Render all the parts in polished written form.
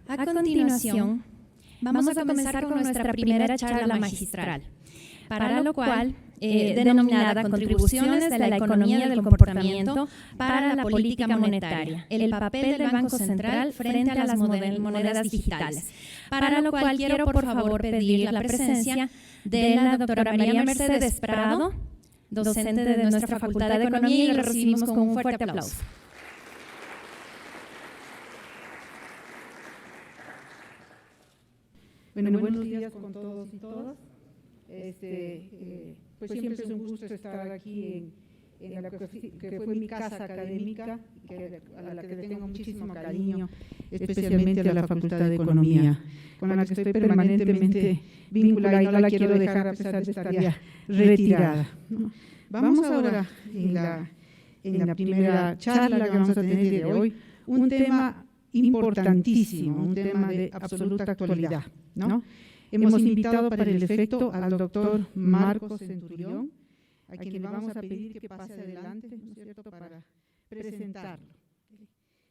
A continuación, vamos a comenzar con nuestra primera charla magistral, para lo cual, denominada Contribuciones de la Economía del Comportamiento para la Política Monetaria, el papel del Banco Central frente a las monedas digitales. Para lo cual quiero, por favor, pedir la presencia de la doctora María Mercedes Prado, docente de nuestra Facultad de Economía, y la recibimos con un fuerte aplauso. Bueno, buenos días con todos y todas. Pues siempre es un gusto estar aquí en la que fue mi casa académica, a la que le tengo muchísimo cariño, especialmente a la Facultad de Economía, con la que estoy permanentemente vinculada y no la quiero dejar a pesar de estar ya retirada. Vamos ahora en la primera charla que vamos a tener de hoy, un tema importantísimo, un tema de absoluta actualidad, ¿no? Hemos invitado para el efecto al doctor Marcos Centurión, a quien le vamos a pedir que pase adelante, ¿no es cierto?, para presentarlo.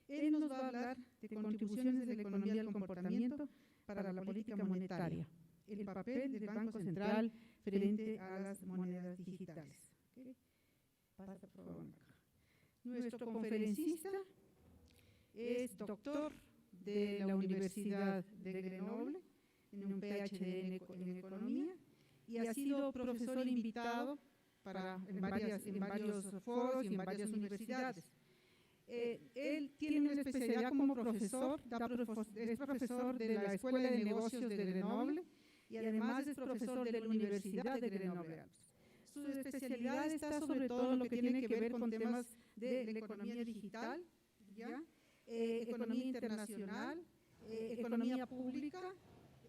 Él nos va a hablar de contribuciones de la economía del comportamiento para la política monetaria, el papel del Banco Central frente a las monedas digitales. Pasa, por favor. Nuestro conferencista es doctor de la Universidad de Grenoble, en un PhD en Economía, y ha sido profesor invitado en varios foros y en varias universidades. Él tiene una especialidad como profesor, es profesor de la Escuela de Negocios de Grenoble y además es profesor de la Universidad de Grenoble-Alpes. Su especialidad está sobre todo en lo que tiene que ver con temas de la economía digital, ¿ya? Economía internacional, economía pública,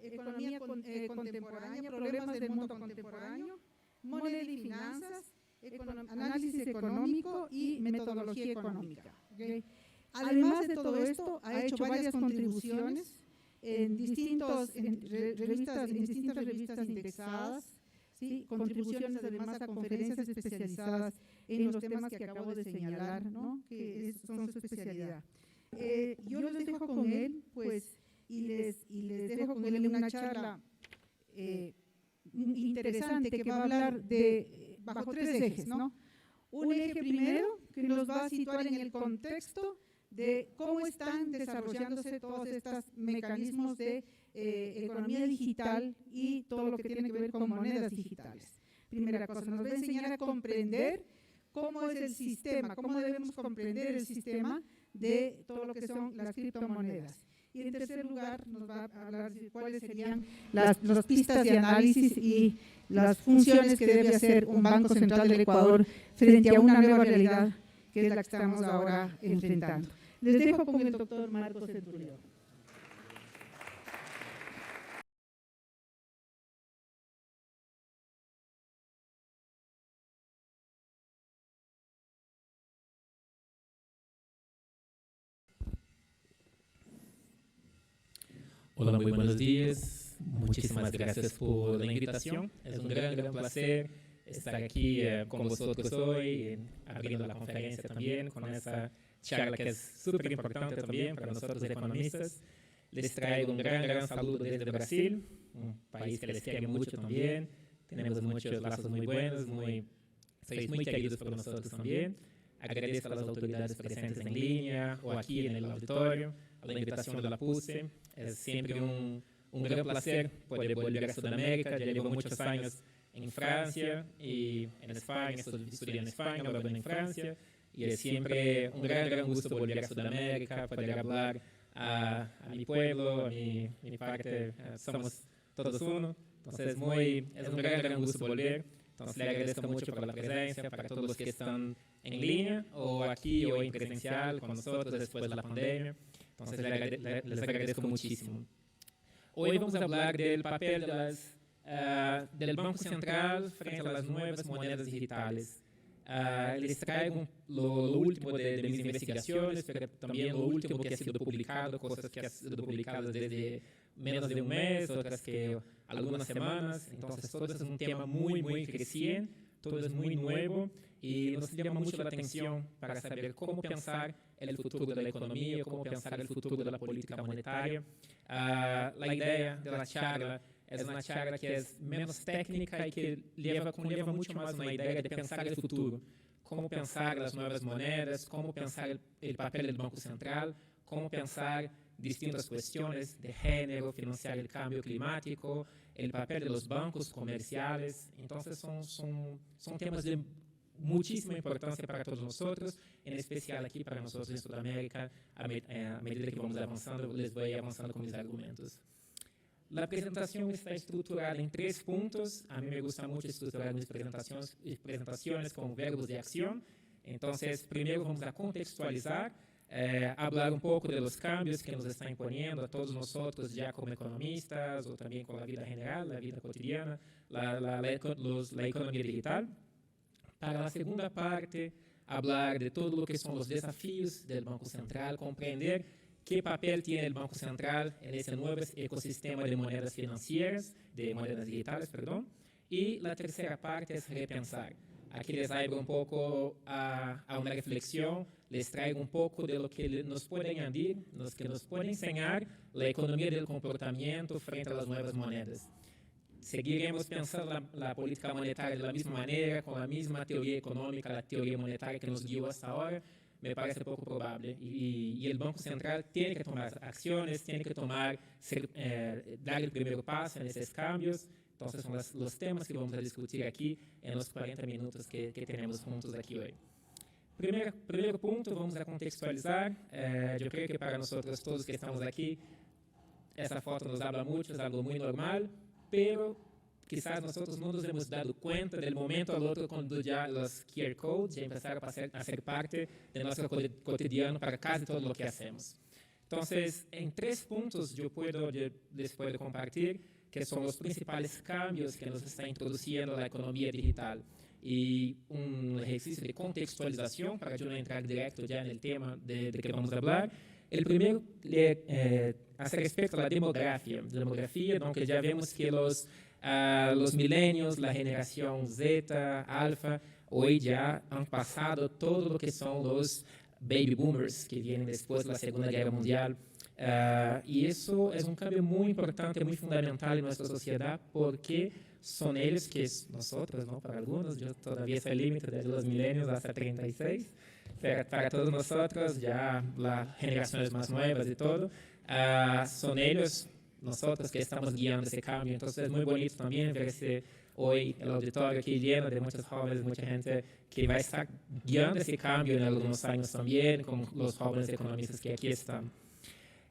economía contemporánea, problemas del mundo contemporáneo, moneda y finanzas, análisis económico y metodología económica. ¿Okay? Además de todo esto, ha hecho varias contribuciones en distintas revistas indexadas, ¿sí? Contribuciones además a conferencias especializadas en los temas que acabo de señalar, ¿no?, que son su especialidad. Yo los dejo con él, pues, y les dejo con él en una charla interesante que va a hablar bajo tres ejes, ¿no? Un eje primero que nos va a situar en el contexto de cómo están desarrollándose todos estos mecanismos de economía digital y todo lo que tiene que ver con monedas digitales. Primera cosa, nos va a enseñar a comprender cómo es el sistema, cómo debemos comprender el sistema de todo lo que son las criptomonedas. Y en tercer lugar nos va a hablar de cuáles serían las pistas de análisis y las funciones que debe hacer un Banco Central del Ecuador frente a una nueva realidad que es la que estamos ahora enfrentando. Les dejo con el doctor Marcos Centurión. Hola, muy buenos días. Muchísimas gracias por la invitación. Es un gran placer estar aquí con vosotros hoy, abriendo la conferencia también, con esa charla que es súper importante también para nosotros economistas. Les traigo un gran saludo desde Brasil, un país que les quiere mucho también. Tenemos muchos lazos muy buenos, sois muy queridos por nosotros también. Agradezco a las autoridades presentes en línea o aquí en el auditorio, a la invitación de la PUSE. Es siempre un gran placer poder volver a Sudamérica. Ya llevo muchos años en Francia y en España, estudié en España, luego en Francia, y es siempre un gran gusto volver a Sudamérica, poder hablar a mi pueblo, a mi parte, somos todos uno, entonces es un gran gusto volver. Entonces le agradezco mucho por la presencia, para todos los que están en línea o aquí o en presencial con nosotros después de la pandemia. Entonces les agradezco muchísimo. Hoy vamos a hablar del papel del Banco Central frente a las nuevas monedas digitales. Les traigo lo último de mis investigaciones, pero también lo último que ha sido publicado, cosas que han sido publicadas desde menos de un mes, otras que algunas semanas. Entonces todo es un tema muy reciente, todo es muy nuevo y nos llama mucho la atención para saber cómo pensar el futuro de la economía, cómo pensar el futuro de la política monetaria La idea de la charla es una charla que es menos técnica y que conlleva mucho más una idea de pensar el futuro. Cómo pensar las nuevas monedas, cómo pensar el papel del Banco Central, cómo pensar distintas cuestiones de género, financiar el cambio climático, el papel de los bancos comerciales. Entonces son temas de muchísima importancia para todos nosotros, en especial aquí para nosotros en Sudamérica. A medida que vamos avanzando, les voy avanzando con mis argumentos. La presentación está estructurada en 3 puntos. A mí me gusta mucho estructurar mis presentaciones con verbos de acción. Entonces, primero vamos a contextualizar, hablar un poco de los cambios que nos está imponiendo a todos nosotros ya como economistas o también con la vida general, la vida cotidiana, la economía digital. Para la segunda parte, hablar de todo lo que son los desafíos del Banco Central, comprender qué papel tiene el Banco Central en ese nuevo ecosistema de monedas financieras, de monedas digitales, perdón. Y la tercera parte es repensar. Aquí les traigo un poco a una reflexión, les traigo un poco de lo que nos puede añadir, que nos puede enseñar la economía del comportamiento frente a las nuevas monedas. Seguiremos pensando la política monetaria de la misma manera, con la misma teoría económica, la teoría monetaria que nos guió hasta ahora. Me parece poco probable. Y el Banco Central tiene que tomar acciones, tiene que dar el primer paso en esos cambios. Entonces son los temas que vamos a discutir aquí en los 40 minutos que tenemos juntos aquí hoy. Primer punto, vamos a contextualizar. Yo creo que para nosotros todos que estamos aquí, esa foto nos habla mucho, es algo muy normal, pero quizás nosotros no nos hemos dado cuenta del momento al otro cuando ya los QR codes ya empezaron a ser parte de nuestro cotidiano para casi todo lo que hacemos. Entonces, en 3 puntos les puedo compartir que son los principales cambios que nos está introduciendo la economía digital. Y un ejercicio de contextualización para yo no entrar directo ya en el tema de que vamos a hablar. El primero hace respecto a la demografía, donde ya vemos que los milenios, la generación Z, alfa, hoy ya han pasado todo lo que son los baby boomers que vienen después de la Segunda Guerra Mundial. Y eso es un cambio muy importante, muy fundamental en nuestra sociedad, porque son ellos que nosotros, ¿no? Para algunos, yo todavía soy el límite de los milenios hasta 36, pero para todos nosotros, ya las generaciones más nuevas y todo, son ellos, nosotros que estamos guiando ese cambio. Entonces es muy bonito también ver hoy el auditorio aquí lleno de muchos jóvenes, mucha gente que va a estar guiando ese cambio en algunos años también, con los jóvenes economistas que aquí están.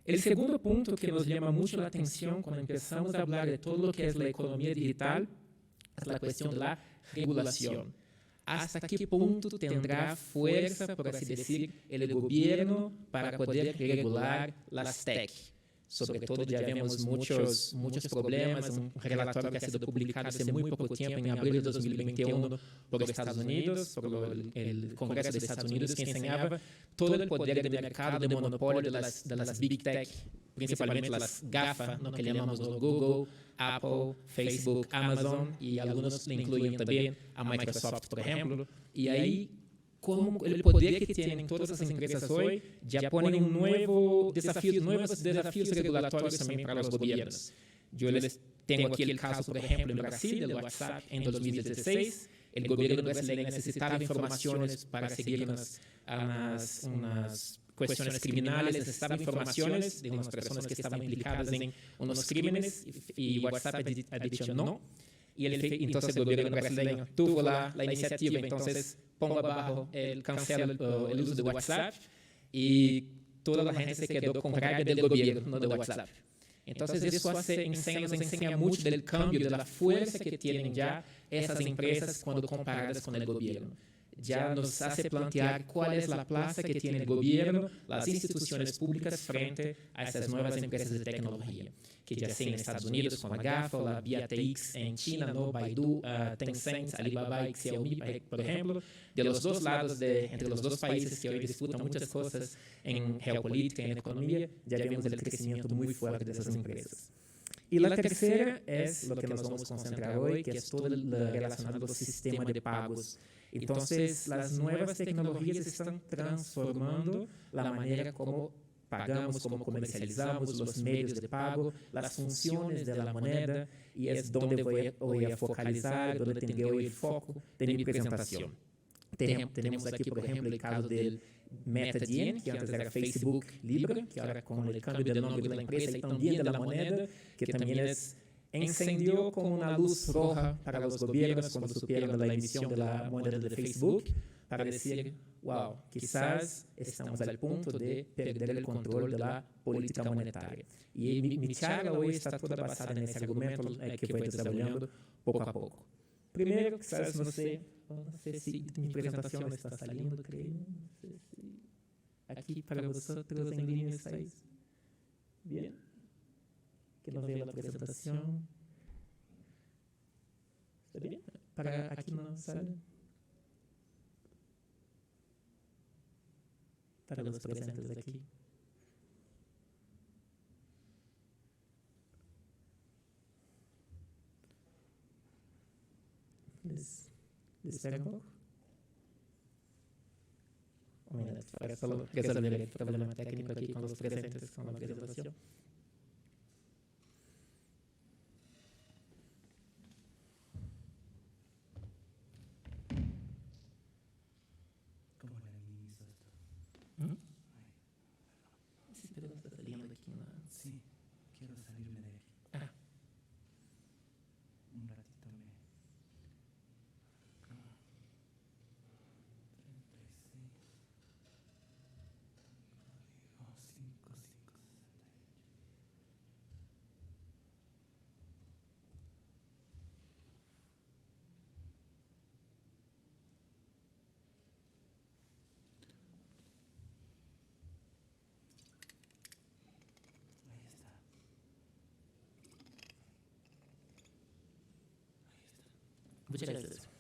El segundo punto que nos llama mucho la atención cuando empezamos a hablar de todo lo que es la economía digital es la cuestión de la regulación. ¿Hasta qué punto tendrá fuerza, por así decir, el gobierno para poder regular las tech? Sobre todo ya vemos muchos problemas, un relatorio que ha sido publicado hace muy poco tiempo, en abril de 2021, por los Estados Unidos, por el Congreso de Estados Unidos, que enseñaba todo el poder de mercado, de monopolio de las Big Tech, principalmente las GAFA, ¿no? Que llamamos Google, Apple, Facebook, Amazon, y algunos le incluyen también a Microsoft, por ejemplo. Y ahí, como el poder que tienen todas esas empresas hoy ya ponen nuevos desafíos regulatorios también para los gobiernos. Yo les tengo aquí el caso, por ejemplo, en Brasil, del WhatsApp en 2016. El gobierno brasileño necesitaba informaciones para seguir unas cuestiones criminales, necesitaba informaciones de unas personas que estaban implicadas en unos crímenes, y WhatsApp ha dicho no. Y entonces el gobierno brasileño tuvo la iniciativa, entonces pongo abajo, cancela el uso de WhatsApp, y toda la gente se quedó con rabia del gobierno, no de WhatsApp. Entonces eso nos enseña mucho del cambio, de la fuerza que tienen ya esas empresas cuando comparadas con el gobierno. Ya nos hace plantear cuál es la plaza que tiene el gobierno, las instituciones públicas frente a esas nuevas empresas de tecnología, que ya sea en Estados Unidos con la GAFA, la BATX en China, ¿no? Baidu, Tencent, Alibaba y Xiaomi, por ejemplo. De los dos lados, entre los dos países que hoy disputan muchas cosas en geopolítica, en economía, ya vemos el crecimiento muy fuerte de esas empresas. Y la tercera es lo que nos vamos a concentrar hoy, que es todo relacionado al sistema de pagos. Entonces, las nuevas tecnologías están transformando la manera como pagamos, cómo comercializamos, los medios de pago, las funciones de la moneda, y es donde voy a focalizar, donde tendré hoy el foco de mi presentación. Tenemos aquí, por ejemplo, el caso del MetaDien, que antes era Facebook Libra, que ahora con el cambio de nombre de la empresa y también de la moneda, que también encendió con una luz roja para los gobiernos cuando supieron la emisión de la moneda de Facebook, para decir, wow, quizás estamos al punto de perder el control de la política monetaria. Y mi charla hoy está toda basada en ese argumento que voy desarrollando poco a poco. Primero, quizás, no sé si mi presentación está saliendo, creo. No sé si aquí para vosotros en línea estáis bien. Que no veo la presentación. ¿Está bien? Para aquí no sale. Para los presentes aquí. ¿Les espera un poco? Para solo resolver el problema técnico aquí con los presentes con la presentación. Sí, quiero salirme de aquí. Un ratito me... 36. Código 5568. Muchas gracias.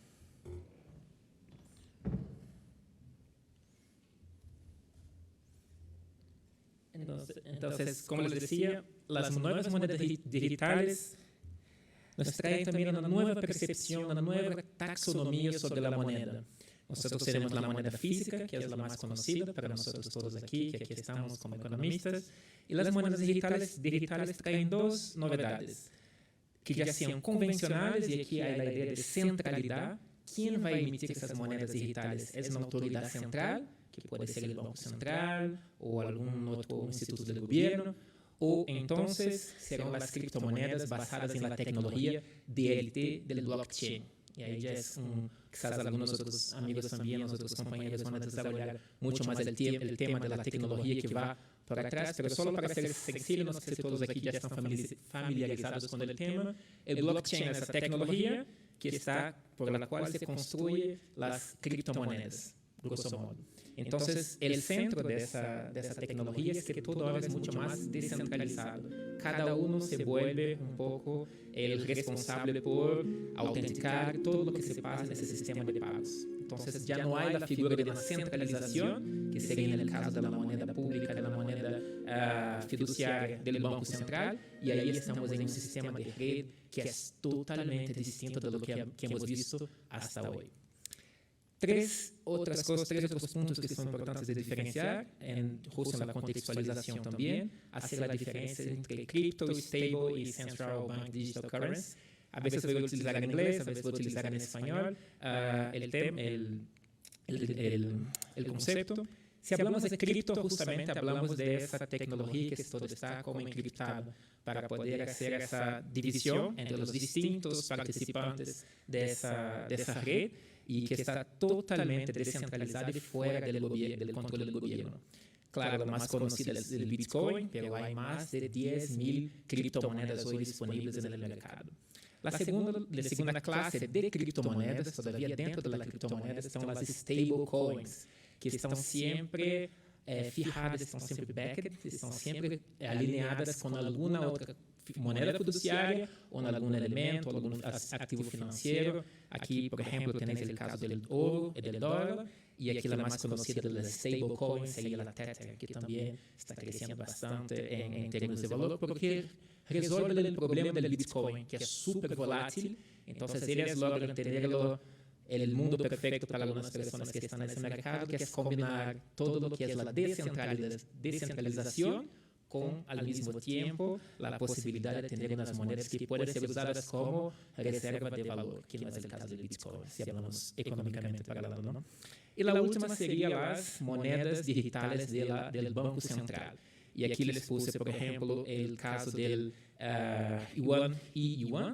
Entonces, como les decía, las nuevas monedas digitales nos traen también una nueva percepción, una nueva taxonomía sobre la moneda. Nosotros tenemos la moneda física, que es la más conocida para nosotros todos aquí, que aquí estamos como economistas, y las monedas digitales traen dos novedades, que ya sean convencionales, y aquí hay la idea de centralidad. ¿Quién va a emitir esas monedas digitales? ¿Es una autoridad central, que puede ser el Banco Central o algún otro instituto del gobierno? ¿O entonces serán las criptomonedas basadas en la tecnología DLT del blockchain? Y ahí ya es quizás algunos otros amigos también, los otros compañeros van a desarrollar mucho más el tema de la tecnología que va por atrás, pero solo para ser sencillo, no sé si todos aquí ya están familiarizados con el tema. El blockchain es esa tecnología que está, por la cual se construyen las criptomonedas, grosso modo. Entonces, el centro de esa tecnología es que todo ahora es mucho más descentralizado. Cada uno se vuelve un poco el responsable por autenticar todo lo que se pasa en ese sistema de pagos. Entonces, ya no hay la figura de una centralización, que sería en el caso de la moneda pública, de la moneda fiduciaria del Banco Central, y ahí estamos en un sistema de red que es totalmente distinto de lo que hemos visto hasta hoy. Tres otros puntos que son importantes de diferenciar, justo en la contextualización también, hacer la diferencia entre crypto, stable y central bank digital currency. A veces voy a utilizar en inglés, a veces voy a utilizar en español el concepto. Si hablamos de cripto, justamente hablamos de esa tecnología que todo está como encriptado, para poder hacer esa división entre los distintos participantes de esa red, y que está totalmente descentralizada y fuera del control del gobierno. Claro, la más conocida es el Bitcoin, pero hay más de 10.000 criptomonedas hoy disponibles en el mercado. La segunda clase de criptomonedas, todavía dentro de las criptomonedas, están las stablecoins, que están siempre fijadas, están siempre backed, están siempre alineadas con alguna otra moneda fiduciaria o en algún elemento, algún activo financiero. Aquí, por ejemplo, tenéis el caso del oro y del dólar, y aquí la más conocida de las stablecoins sería la Tether, que también está creciendo bastante en términos de valor, porque resuelve el problema del Bitcoin, que es súper volátil. Entonces ellos logran tenerlo el mundo perfecto para algunas personas que están en ese mercado, que es combinar todo lo que es la descentralización con, al mismo tiempo, la posibilidad de tener unas monedas que pueden ser usadas como reserva de valor, que no es el caso del Bitcoin, si hablamos económicamente hablando, ¿no? Y la última sería las monedas digitales del Banco Central. Y aquí les puse, por ejemplo, el caso del yuan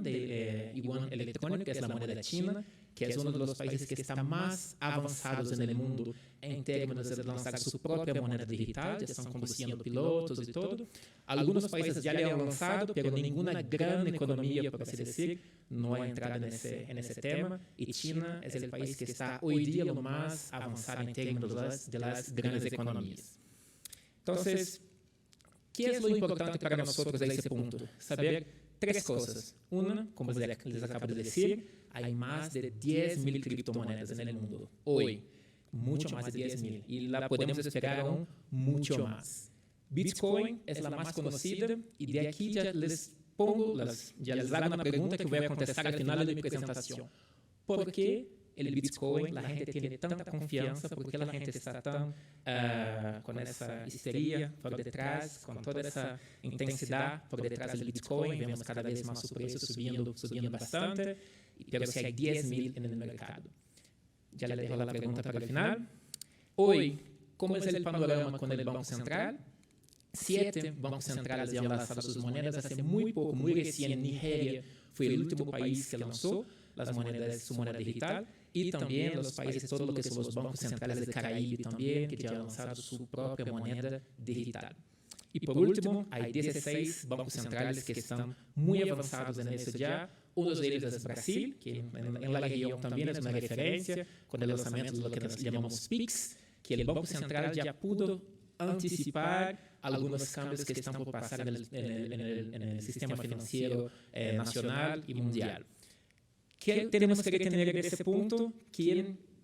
electrónico, que es la moneda china, que es uno de los países que está más avanzados en el mundo en términos de lanzar su propia moneda digital, ya están conduciendo pilotos y todo. Algunos países ya le han lanzado, pero ninguna gran economía, por así decir, no ha entrado en ese tema. Y China es el país que está hoy día lo más avanzado en términos de las grandes economías. Entonces, ¿qué es lo importante para nosotros a ese punto? Saber tres cosas. Una, como les acabo de decir, hay más de 10.000 criptomonedas en el mundo. Hoy, mucho más de 10.000. Y la podemos esperar aún mucho más. Bitcoin es la más conocida y de aquí ya les hago una pregunta que voy a contestar al final de mi presentación. ¿Por qué el Bitcoin la gente tiene tanta confianza? ¿Por qué la gente está tan con esa histeria por detrás, con toda esa intensidad por detrás del Bitcoin? Vemos cada vez más su precio subiendo bastante, pero si hay 10.000 en el mercado. Ya le dejo la pregunta para el final. Hoy, ¿cómo es el panorama con el Banco Central? 7 bancos centrales ya han lanzado sus monedas hace muy poco, muy recién. Nigeria fue el último país que lanzó su moneda digital, y también los países, todo lo que son los bancos centrales de Caribe también, que ya han lanzado su propia moneda digital. Y por último, hay 16 bancos centrales que están muy avanzados en eso ya. Uno de ellos es Brasil, que en la región también es una referencia con el lanzamiento de lo que nos llamamos PIX, que el Banco Central ya pudo anticipar algunos cambios que están por pasar en el sistema financiero nacional y mundial. ¿Qué tenemos que tener en ese punto?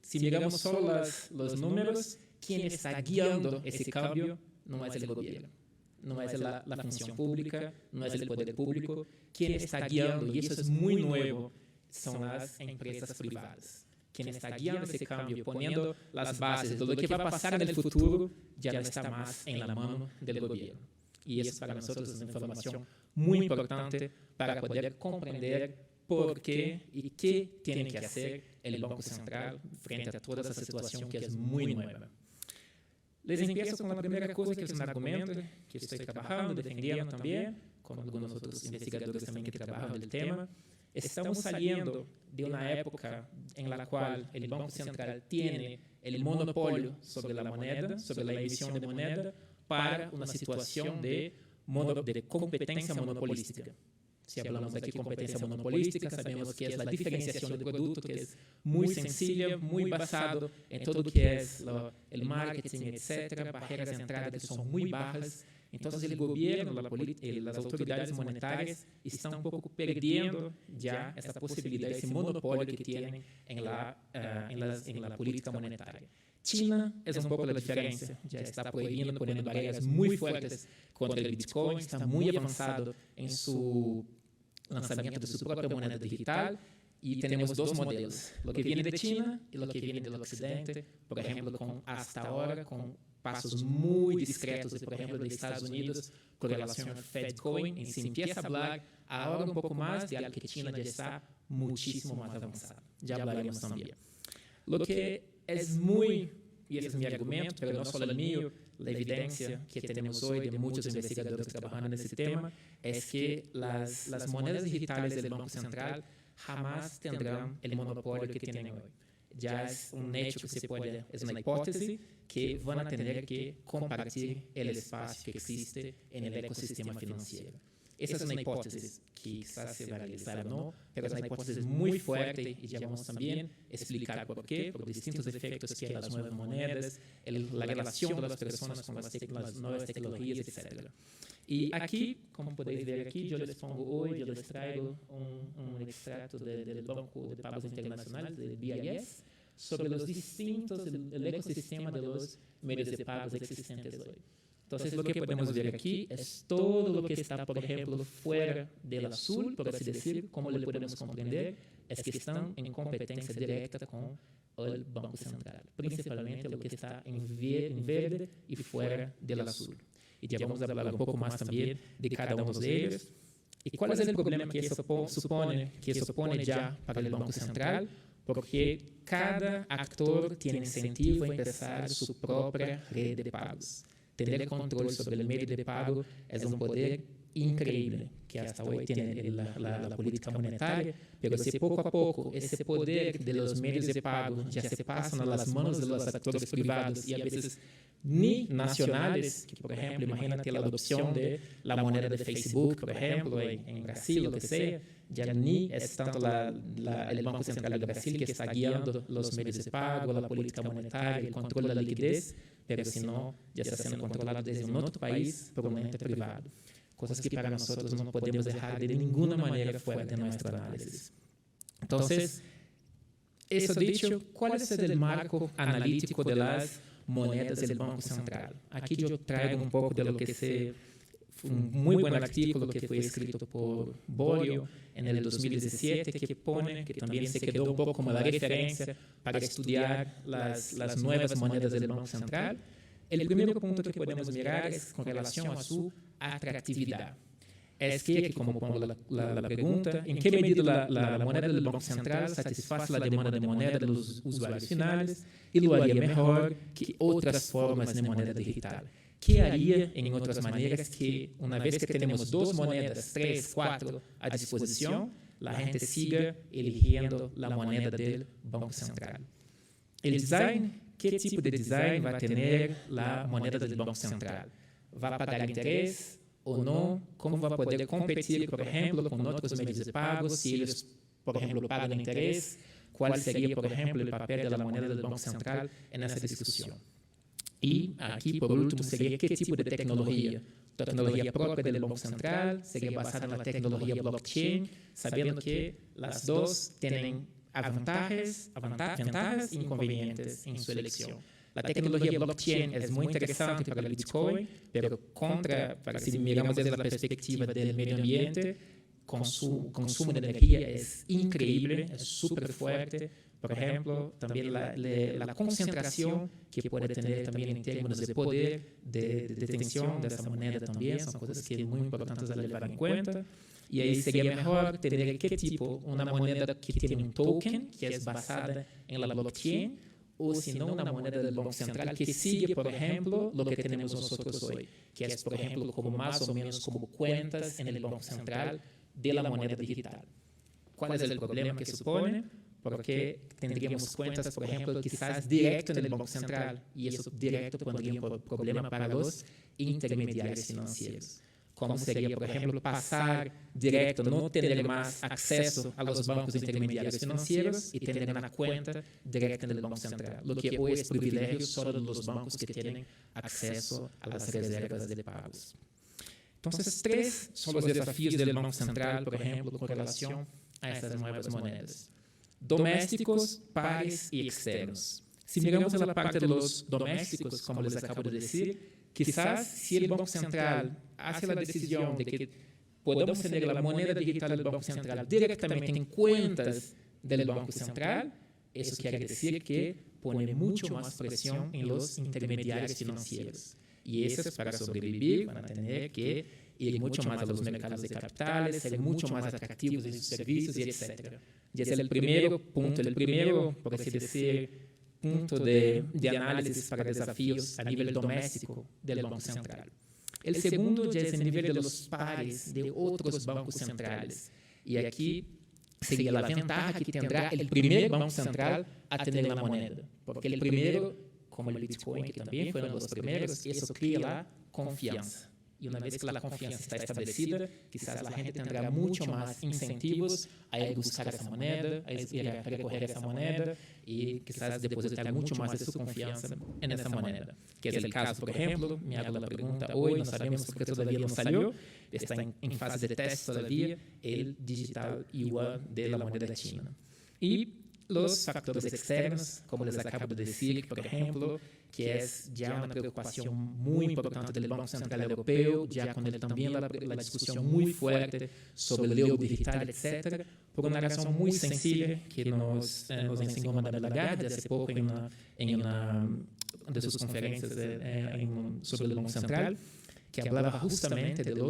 Si miramos solo los números, quien está guiando ese cambio no es el gobierno, no es la función pública, no es el poder público. Quien está guiando, y eso es muy nuevo, son las empresas privadas. Quien está guiando ese cambio, poniendo las bases de lo que va a pasar en el futuro, ya no está más en la mano del gobierno. Y eso para nosotros es una información muy importante para poder comprender por qué y qué tiene que hacer el Banco Central frente a toda esa situación que es muy nueva. Les empiezo con la primera cosa, que es un argumento que estoy trabajando, defendiendo también, con algunos otros investigadores también que trabajan el tema. Estamos saliendo de una época en la cual el Banco Central tiene el monopolio sobre la moneda, sobre la emisión de moneda, para una situación de competencia monopolística. Si hablamos aquí de competencia monopolística, sabemos que es la diferenciación del producto, que es muy sencilla, muy basado en todo lo que es el marketing, etcétera, barreras de entrada que son muy bajas. Entonces el gobierno, las autoridades monetarias están un poco perdiendo ya esa posibilidad, ese monopolio que tienen en la política monetaria. China es un poco la diferencia, ya está poniendo barreras muy fuertes contra el Bitcoin, está muy avanzado en su lanzamiento de su propia moneda digital, y tenemos dos modelos, lo que viene de China y lo que viene del Occidente, por ejemplo, hasta ahora con pasos muy discretos, por ejemplo, de Estados Unidos con relación al Fedcoin. Se empieza a hablar ahora un poco más de algo que China ya está muchísimo más avanzado. Ya hablaremos también. Lo que es y ese es mi argumento, pero no solo el mío, la evidencia que tenemos hoy de muchos investigadores trabajando en ese tema, es que las monedas digitales del Banco Central jamás tendrán el monopolio que tienen hoy. Ya es un hecho que es una hipótesis que van a tener que compartir el espacio que existe en el ecosistema financiero. Esa es una hipótesis que quizás se va a realizar o no, pero es una hipótesis muy fuerte y ya vamos también a explicar por qué, por distintos efectos que hay en las nuevas monedas, la relación de las personas con las nuevas tecnologías, etc. Y aquí, como podéis ver aquí, yo les traigo un extracto del Banco de Pagos Internacionales, del BIS, sobre los distintos, el ecosistema de los medios de pagos existentes hoy. Entonces, lo que podemos ver aquí es todo lo que está, por ejemplo, fuera del azul, por así decir, como le podemos comprender, es que están en competencia directa con el Banco Central, principalmente lo que está en verde y fuera del azul. Y ya vamos a hablar un poco más también de cada uno de ellos. ¿Y cuál es el problema que eso supone ya para el Banco Central? Porque cada actor tiene incentivo a empezar su propia red de pagos. Tener control sobre el medio de pago es un poder increíble que hasta hoy tiene la política monetaria, pero si poco a poco ese poder de los medios de pago ya se pasan a las manos de los actores privados y a veces ni nacionales, que por ejemplo, imagínate la adopción de la moneda de Facebook, por ejemplo, en Brasil, lo que sea, ya ni es tanto el Banco Central de Brasil que está guiando los medios de pago, la política monetaria, el control de la liquidez, pero sino ya está siendo controlado desde un otro país por un ente privado. Cosas que para nosotros no podemos dejar de ninguna manera fuera de nuestro análisis. Entonces, eso dicho, ¿cuál es el marco analítico de las monedas del Banco Central? Aquí yo traigo un poco de lo que es un muy buen artículo que fue escrito por Borio en el 2017, que pone, que también se quedó un poco como la referencia para estudiar las nuevas monedas del Banco Central. El primer punto que podemos mirar es con relación a su atractividad. Es que como pongo la pregunta, ¿en qué medida la moneda del Banco Central satisface la demanda de moneda de los usuarios finales y lo haría mejor que otras formas de moneda digital? ¿Qué haría, en otras maneras, que una vez que tenemos dos monedas, 3, 4 a disposición, la gente siga eligiendo la moneda del Banco Central? El design, ¿qué tipo de design va a tener la moneda del Banco Central? ¿Va a pagar interés o no? ¿Cómo va a poder competir, por ejemplo, con otros medios de pago si ellos, por ejemplo, pagan interés? ¿Cuál sería, por ejemplo, el papel de la moneda del Banco Central en esa discusión? Y aquí, por último, sería qué tipo de tecnología. Tecnología propia del Banco Central, sería basada en la tecnología blockchain, sabiendo que las dos tienen ventajas e inconvenientes en su elección. La tecnología blockchain es muy interesante para el Bitcoin, pero si miramos desde la perspectiva del medio ambiente, consumo de energía es increíble, es súper fuerte. Por ejemplo, también la concentración que puede tener también en términos de poder, de detención de esa moneda también, son cosas que son muy importantes a llevar en cuenta. Y ahí sería mejor tener qué tipo, una moneda que tiene un token, que es basada en la blockchain, o si no, una moneda del Banco Central que sigue, por ejemplo, lo que tenemos nosotros hoy, que es, por ejemplo, como más o menos como cuentas en el Banco Central de la moneda digital. ¿Cuál es el problema que supone? Porque tendríamos cuentas, por ejemplo, quizás directo en el Banco Central, y eso directo pondría un problema para los intermediarios financieros. Como sería, por ejemplo, pasar directo, no tener más acceso a los bancos intermediarios financieros y tener una cuenta directa en el Banco Central, lo que hoy es privilegio solo de los bancos que tienen acceso a las reservas de pagos. Entonces, 3 son los desafíos del Banco Central, por ejemplo, con relación a estas nuevas monedas. Domésticos, pares y externos. Si miramos a la parte de los domésticos, como les acabo de decir, quizás si el Banco Central hace la decisión de que podamos tener la moneda digital del Banco Central directamente en cuentas del Banco Central, eso quiere decir que pone mucho más presión en los intermediarios financieros. Y esos, para sobrevivir, van a tener que ir mucho más a los mercados de capitales, ser mucho más atractivos en sus servicios, y etc. Y ese es el primer punto, por así decir, punto de análisis para desafíos a nivel doméstico del Banco Central. El segundo ya es el nivel de los pares de otros bancos centrales. Y aquí sería la ventaja que tendrá el primer Banco Central a tener la moneda. Porque el primero, como el Bitcoin, que también fueron los primeros, eso crea la confianza. Y una vez que la confianza está establecida, quizás la gente tendrá mucho más incentivos a ir buscar esa moneda, a ir a recoger esa moneda y quizás depositar mucho más de su confianza en esa moneda. Que es el caso, por ejemplo, me hago la pregunta hoy, no sabemos porque todavía no salió, está en fase de test todavía, el digital yuan de la moneda china. Y los factores externos, como les acabo de decir, por ejemplo, que es ya una preocupación muy importante del Banco Central Europeo, ya con también la discusión muy fuerte sobre el euro digital, etc., por una razón muy sencilla que nos enseñó Madame Lagarde hace poco en una de sus conferencias sobre el Banco Central, que hablaba justamente de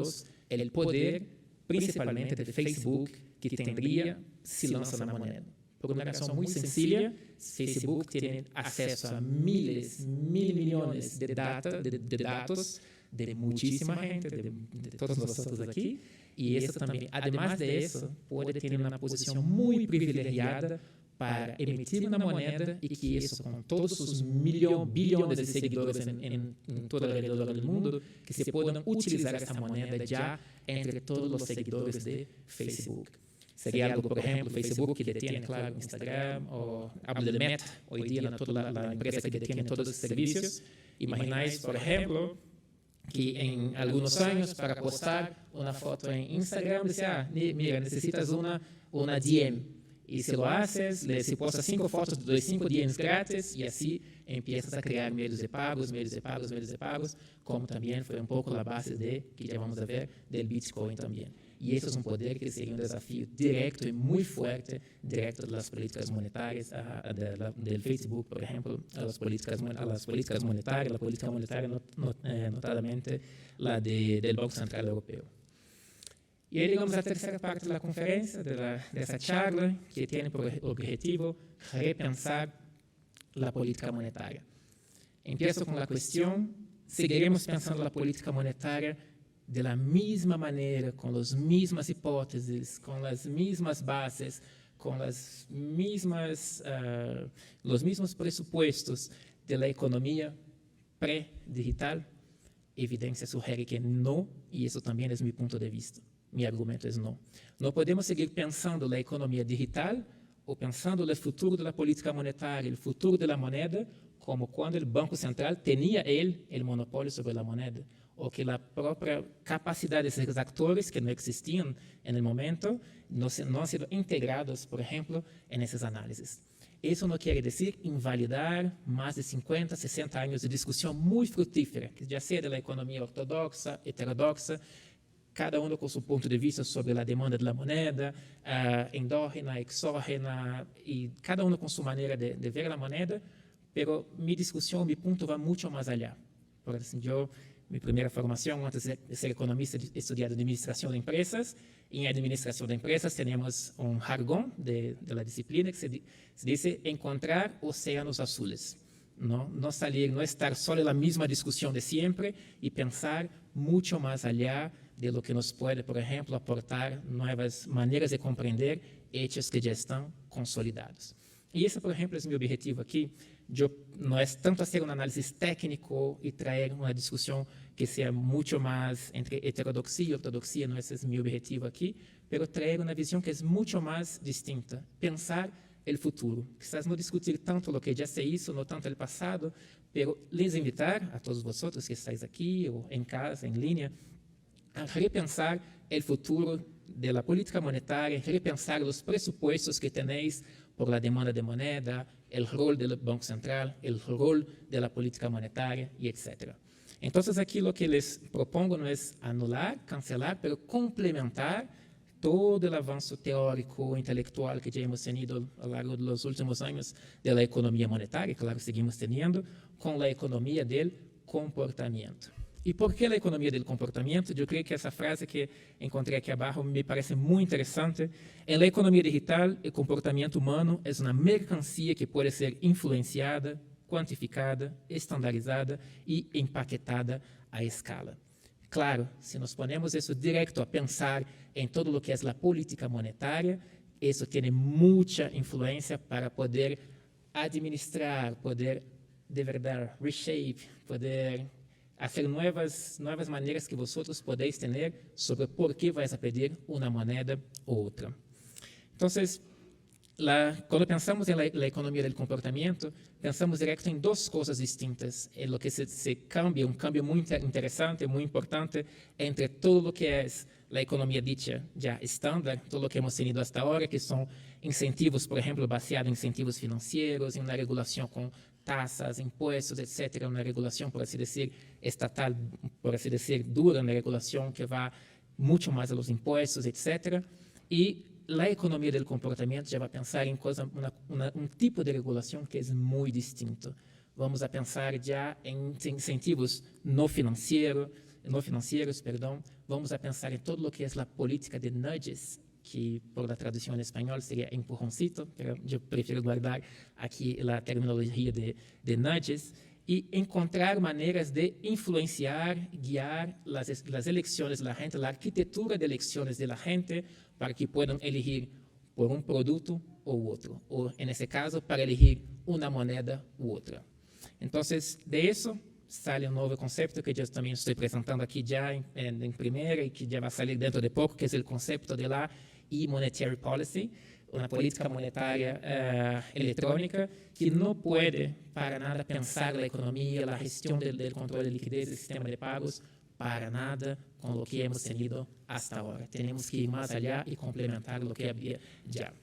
el poder, principalmente de Facebook, que tendría si lanza la moneda. Por una razón muy sencilla, Facebook tiene acceso a miles, mil millones de datos de muchísima gente, de todos nosotros aquí, y eso también, además de eso, puede tener una posición muy privilegiada para emitir una moneda y que eso, con todos sus billones de seguidores en todo alrededor del mundo, que se puedan utilizar esta moneda ya entre todos los seguidores de Facebook. Sería algo, por ejemplo, Facebook, que detiene, claro, Instagram, o hablo de Meta, hoy día toda la empresa que detiene todos los servicios. Imagináis, por ejemplo, que en algunos años para postar una foto en Instagram, dice, mira, necesitas una DM. Y si lo haces, si postas 5 fotos, te doy 5 DMs grátis, y así empiezas a crear medios de pagos, como también fue un poco la base que ya vamos a ver del Bitcoin también. Y eso es un poder que sería un desafío directo y muy fuerte, directo de las políticas monetarias, del Facebook, por ejemplo, a las políticas monetarias, la política monetaria, notadamente la del Banco Central Europeo. Y ahí llegamos a la tercera parte de la conferencia, de esa charla, que tiene por objetivo repensar la política monetaria. Empiezo con la cuestión, ¿seguiremos pensando la política monetaria de la misma manera, con las mismas hipótesis, con las mismas bases, con los mismos presupuestos de la economía pre-digital? Evidencia sugiere que no, y eso también es mi punto de vista. Mi argumento es no. No podemos seguir pensando la economía digital o pensando el futuro de la política monetaria, el futuro de la moneda, como cuando el Banco Central tenía el monopolio sobre la moneda, o que la propia capacidad de esos actores que no existían en el momento no han sido integrados, por ejemplo, en esos análisis. Eso no quiere decir invalidar más de 50, 60 años de discusión muy fructífera, que ya sea de la economía ortodoxa, heterodoxa, cada uno con su punto de vista sobre la demanda de la moneda, endógena, exógena, y cada uno con su manera de ver la moneda, pero mi discusión, mi punto va mucho más allá. Por ejemplo, mi primera formación, antes de ser economista, he estudiado administración de empresas, y en administración de empresas tenemos un jargón de la disciplina que se dice encontrar océanos azules. No salir, no estar solo en la misma discusión de siempre y pensar mucho más allá de lo que nos puede, por ejemplo, aportar nuevas maneras de comprender hechos que ya están consolidados. Y ese, por ejemplo, es mi objetivo aquí. No es tanto hacer un análisis técnico y traer una discusión que sea mucho más entre heterodoxia y ortodoxia, no ese es mi objetivo aquí, pero traer una visión que es mucho más distinta, pensar el futuro. Quizás no discutir tanto lo que ya se hizo, no tanto el pasado, pero les invitar a todos vosotros que estáis aquí o en casa, en línea, a repensar el futuro de la política monetaria, repensar los presupuestos que tenéis por la demanda de moneda, el rol del Banco Central, el rol de la política monetaria, y etc. Entonces, aquí lo que les propongo no es anular, cancelar, pero complementar todo el avance teórico, intelectual que ya hemos tenido a lo largo de los últimos años de la economía monetaria, claro, seguimos teniendo, con la economía del comportamiento. ¿Y por qué la economía del comportamiento? Yo creo que esa frase que encontré aquí abajo me parece muy interesante. En la economía digital, el comportamiento humano es una mercancía que puede ser influenciada, cuantificada, estandarizada y empaquetada a escala. Claro, si nos ponemos eso directo a pensar en todo lo que es la política monetaria, eso tiene mucha influencia para poder administrar, poder de verdad reshape, poder hacer nuevas maneras que vosotros podéis tener sobre por qué vais a pedir una moneda u otra. Entonces, cuando pensamos en la economía del comportamiento, pensamos directo en dos cosas distintas, en lo que se cambia, un cambio muy interesante, muy importante, entre todo lo que es la economía dicha ya estándar, todo lo que hemos tenido hasta ahora, que son incentivos, por ejemplo, baseados en incentivos financieros, en una regulación con tasas, impuestos, etcétera, una regulación, por así decir, estatal, por así decir, dura, una regulación que va mucho más a los impuestos, etcétera, y la economía del comportamiento ya va a pensar en un tipo de regulación que es muy distinto. Vamos a pensar ya en incentivos no financieros, vamos a pensar en todo lo que es la política de nudges, que por la traducción en español sería empujoncito, pero yo prefiero guardar aquí la terminología de nudges, y encontrar maneras de influenciar, guiar las elecciones de la gente, la arquitectura de elecciones de la gente, para que puedan elegir por un producto u otro, o en ese caso, para elegir una moneda u otra. Entonces, de eso sale un nuevo concepto que yo también estoy presentando aquí ya en primera y que ya va a salir dentro de poco, que es el concepto de la e-monetary policy, una política monetaria electrónica que no puede para nada pensar la economía, la gestión del control de liquidez del sistema de pagos, para nada con lo que hemos tenido hasta ahora. Tenemos que ir más allá y complementar lo que había ya.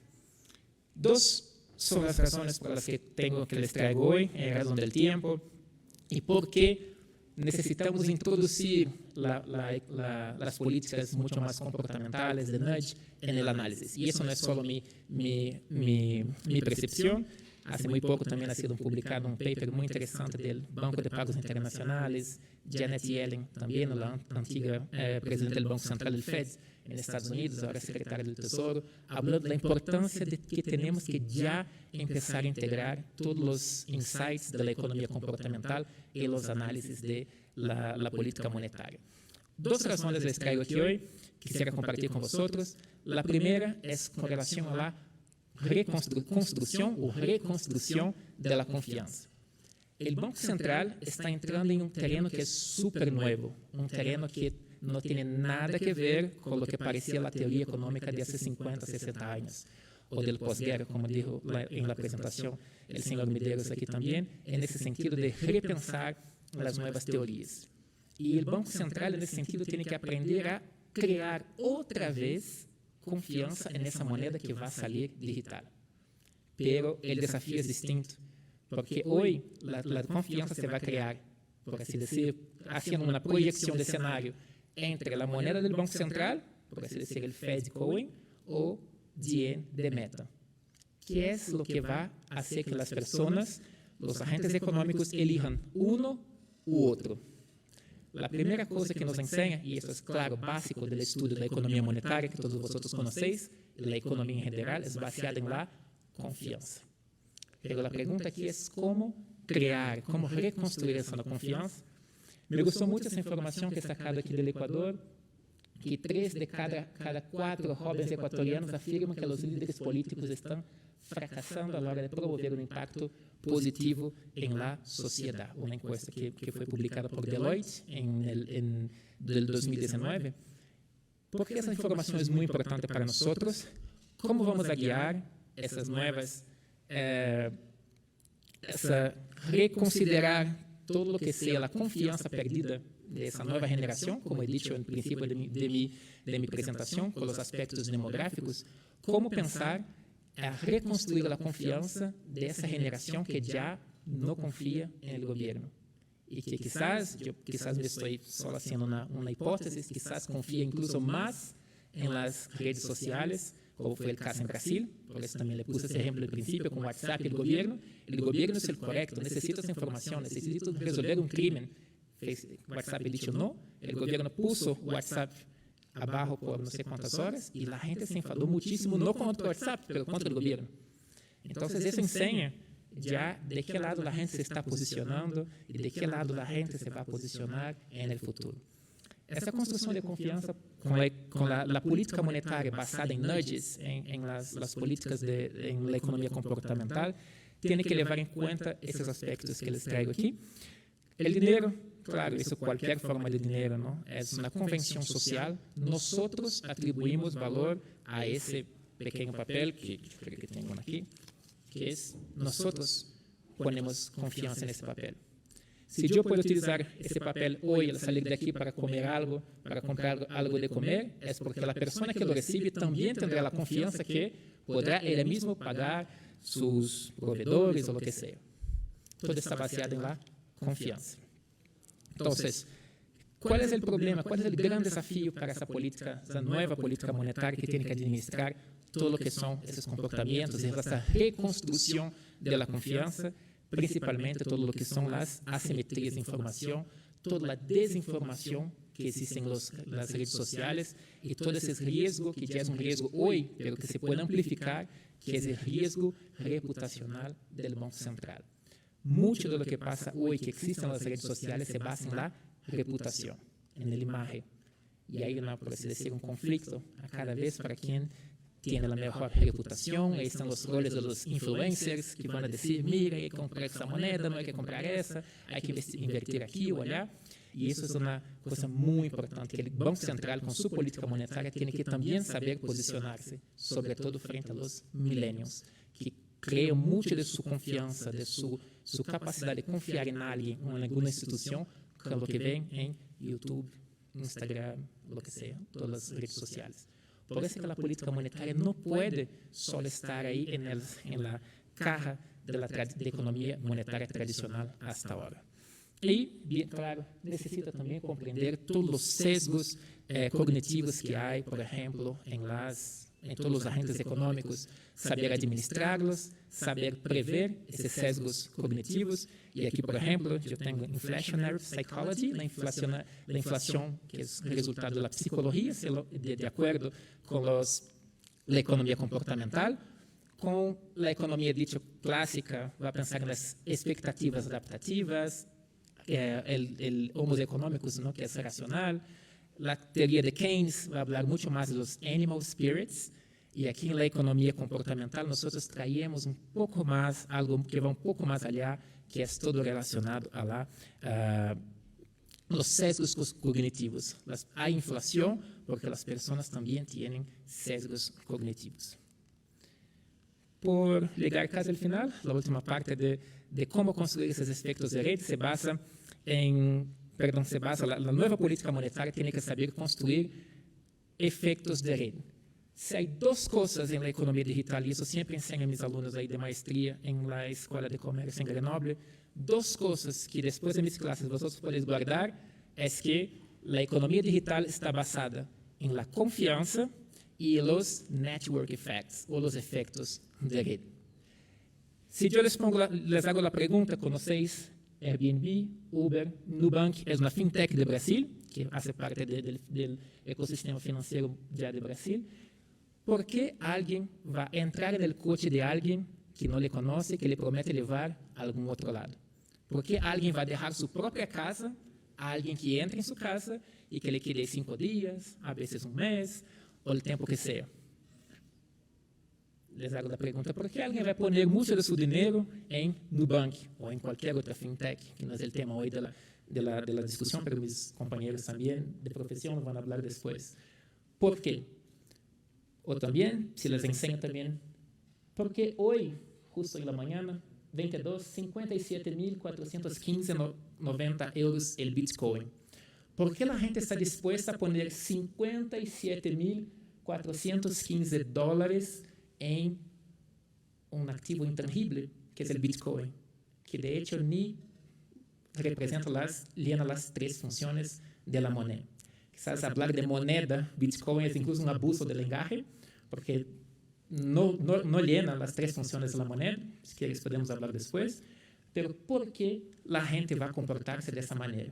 Dos son las razones por las que les traigo hoy, en razón del tiempo, y por qué necesitamos introducir las políticas mucho más comportamentales de nudge en el análisis. Y eso no es solo mi percepción. Hace muy poco también ha sido publicado un paper muy interesante del Banco de Pagos Internacionales, Janet Yellen, también la antigua presidenta del Banco Central del Fed en Estados Unidos, ahora secretaria del Tesoro, hablando de la importancia de que tenemos que ya empezar a integrar todos los insights de la economía comportamental en los análisis de la política monetaria. Dos razones les traigo aquí hoy, quisiera compartir con vosotros. La primera es con relación a la reconstrucción de la confianza. El Banco Central está entrando en un terreno que es súper nuevo, un terreno que no tiene nada que ver con lo que parecía la teoría económica de hace 50, 60 años, o del posguerra, como dijo en la presentación el señor Medeiros aquí también, en ese sentido de repensar las nuevas teorías. Y el Banco Central, en ese sentido, tiene que aprender a crear otra vez confianza en esa moneda que va a salir digital. Pero el desafío es distinto, porque hoy la confianza se va a crear, por así decir, haciendo una proyección de escenario entre la moneda del Banco Central, por así decir, el Fed Coin, o Diem de Meta. ¿Qué es lo que va a hacer que las personas, los agentes económicos, elijan uno u otro? La primera cosa que nos enseña, y esto es claro, básico del estudio de la economía monetaria que todos vosotros conocéis, la economía en general es basada en la confianza. Pero la pregunta aquí es cómo crear, cómo reconstruir esa confianza. Me gustó mucho esa información que he sacado aquí del Ecuador, que 3 de cada 4 jóvenes ecuatorianos afirman que los líderes políticos están fracasando a la hora de promover un impacto positivo en la sociedad. Una encuesta que fue publicada por Deloitte en del 2019. ¿Por qué esa información es muy importante para nosotros? ¿Cómo vamos a guiar esas nuevas, reconsiderar todo lo que sea la confianza perdida de esa nueva generación, como he dicho en principio de mi presentación, con los aspectos demográficos? ¿Cómo pensar a reconstruir la confianza de esa generación que ya no confía en el gobierno? Y que quizás me estoy solo haciendo una hipótesis, quizás confía incluso más en las redes sociales, como fue el caso en Brasil. Por eso también le puse ese ejemplo al principio con WhatsApp y el gobierno. El gobierno es el correcto, necesito esa información, necesito resolver un crimen. WhatsApp ha dicho no, el gobierno puso WhatsApp abajo por no sé cuántas horas y la gente se enfadó muchísimo, no contra WhatsApp, pero contra el gobierno. Entonces eso enseña ya de qué lado la gente se está posicionando y de qué lado la gente se va a posicionar en el futuro. Esa construcción de confianza con la política monetaria basada en nudges, en las políticas en la economía comportamental, tiene que llevar en cuenta esos aspectos que les traigo aquí. El dinero, claro, eso cualquier forma de dinero, ¿no? Es una convención social. Nosotros atribuimos valor a ese pequeño papel que yo creo que tengo aquí, que es nosotros ponemos confianza en ese papel. Si yo puedo utilizar ese papel hoy al salir de aquí para comer algo, para comprar algo de comer, es porque la persona que lo recibe también tendrá la confianza que podrá ella misma pagar sus proveedores o lo que sea. Todo está baseado en la confianza. Entonces, ¿Cuál es el problema? ¿Cuál es el gran desafío para esa nueva política monetaria que tiene que administrar todo lo que son esos comportamientos y esa reconstrucción de la confianza, principalmente todo lo que son las asimetrías de información, toda la desinformación que existe en las redes sociales y todo ese riesgo que ya es un riesgo hoy, pero que se puede amplificar, que es el riesgo reputacional del Banco Central. Mucho de lo que pasa hoy, que existe en las redes sociales, se basa en la reputación, en la imagen. Y hay, por así decir, un conflicto a cada vez para quien tiene la mejor reputación. Ahí están los roles de los influencers que van a decir, mira, hay que comprar esa moneda, no hay que comprar esa, hay que invertir aquí o allá. Y eso es una cosa muy importante, que el Banco Central, con su política monetaria, tiene que también saber posicionarse, sobre todo frente a los millennials, que crean mucho de su confianza, de su capacidad de confiar en alguien o en alguna institución, con lo que ven en YouTube, Instagram, lo que sea, todas las redes sociales. Por eso que la política monetaria no puede solo estar ahí en la caja de la economía monetaria tradicional hasta ahora. Y, bien claro, necesita también comprender todos los sesgos cognitivos que hay, por ejemplo, en todos los agentes económicos, saber administrarlos, saber prever esos sesgos cognitivos. Y aquí, por ejemplo, yo tengo Inflationary Psychology, la inflación que es el resultado de la psicología, de acuerdo con la economía comportamental. Con la economía dicha clásica, va a pensar en las expectativas adaptativas, el Homo económicos, ¿no?, que es racional. La teoría de Keynes va a hablar mucho más de los animal spirits, y aquí en la economía comportamental nosotros traemos un poco más, algo que va un poco más allá, que es todo relacionado a los sesgos cognitivos. Hay inflación porque las personas también tienen sesgos cognitivos. Por llegar casi al final, la última parte de cómo construir esos efectos de red la nueva política monetaria tiene que saber construir efectos de red. Si hay dos cosas en la economía digital, y eso siempre enseño a mis alumnos ahí de maestría en la Escuela de Comercio en Grenoble, dos cosas que después de mis clases vosotros podéis guardar, es que la economía digital está basada en la confianza y los network effects, o los efectos de red. Si yo les hago la pregunta, ¿conocéis Airbnb, Uber, Nubank? Es una fintech de Brasil, que hace parte del ecosistema financiero ya de Brasil. ¿Por qué alguien va a entrar en el coche de alguien que no le conoce, que le promete llevar a algún otro lado? ¿Por qué alguien va a dejar su propia casa a alguien que entra en su casa y que le quede 5 días, a veces un mes, o el tiempo que sea? Les hago la pregunta, ¿por qué alguien va a poner mucho de su dinero en Nubank o en cualquier otra fintech, que no es el tema hoy de la discusión, pero mis compañeros también de profesión van a hablar después? ¿Por qué? O también, si les enseño también, porque hoy, justo en la mañana, 57.415,90 euros el Bitcoin. ¿Por qué la gente está dispuesta a poner 57.415 dólares en un activo intangible, que es el Bitcoin, que de hecho ni representa llena las 3 funciones de la moneda? Quizás hablar de moneda, Bitcoin, es incluso un abuso del lenguaje, porque no llena las 3 funciones de la moneda, si quieres podemos hablar después. Pero ¿por qué la gente va a comportarse de esa manera?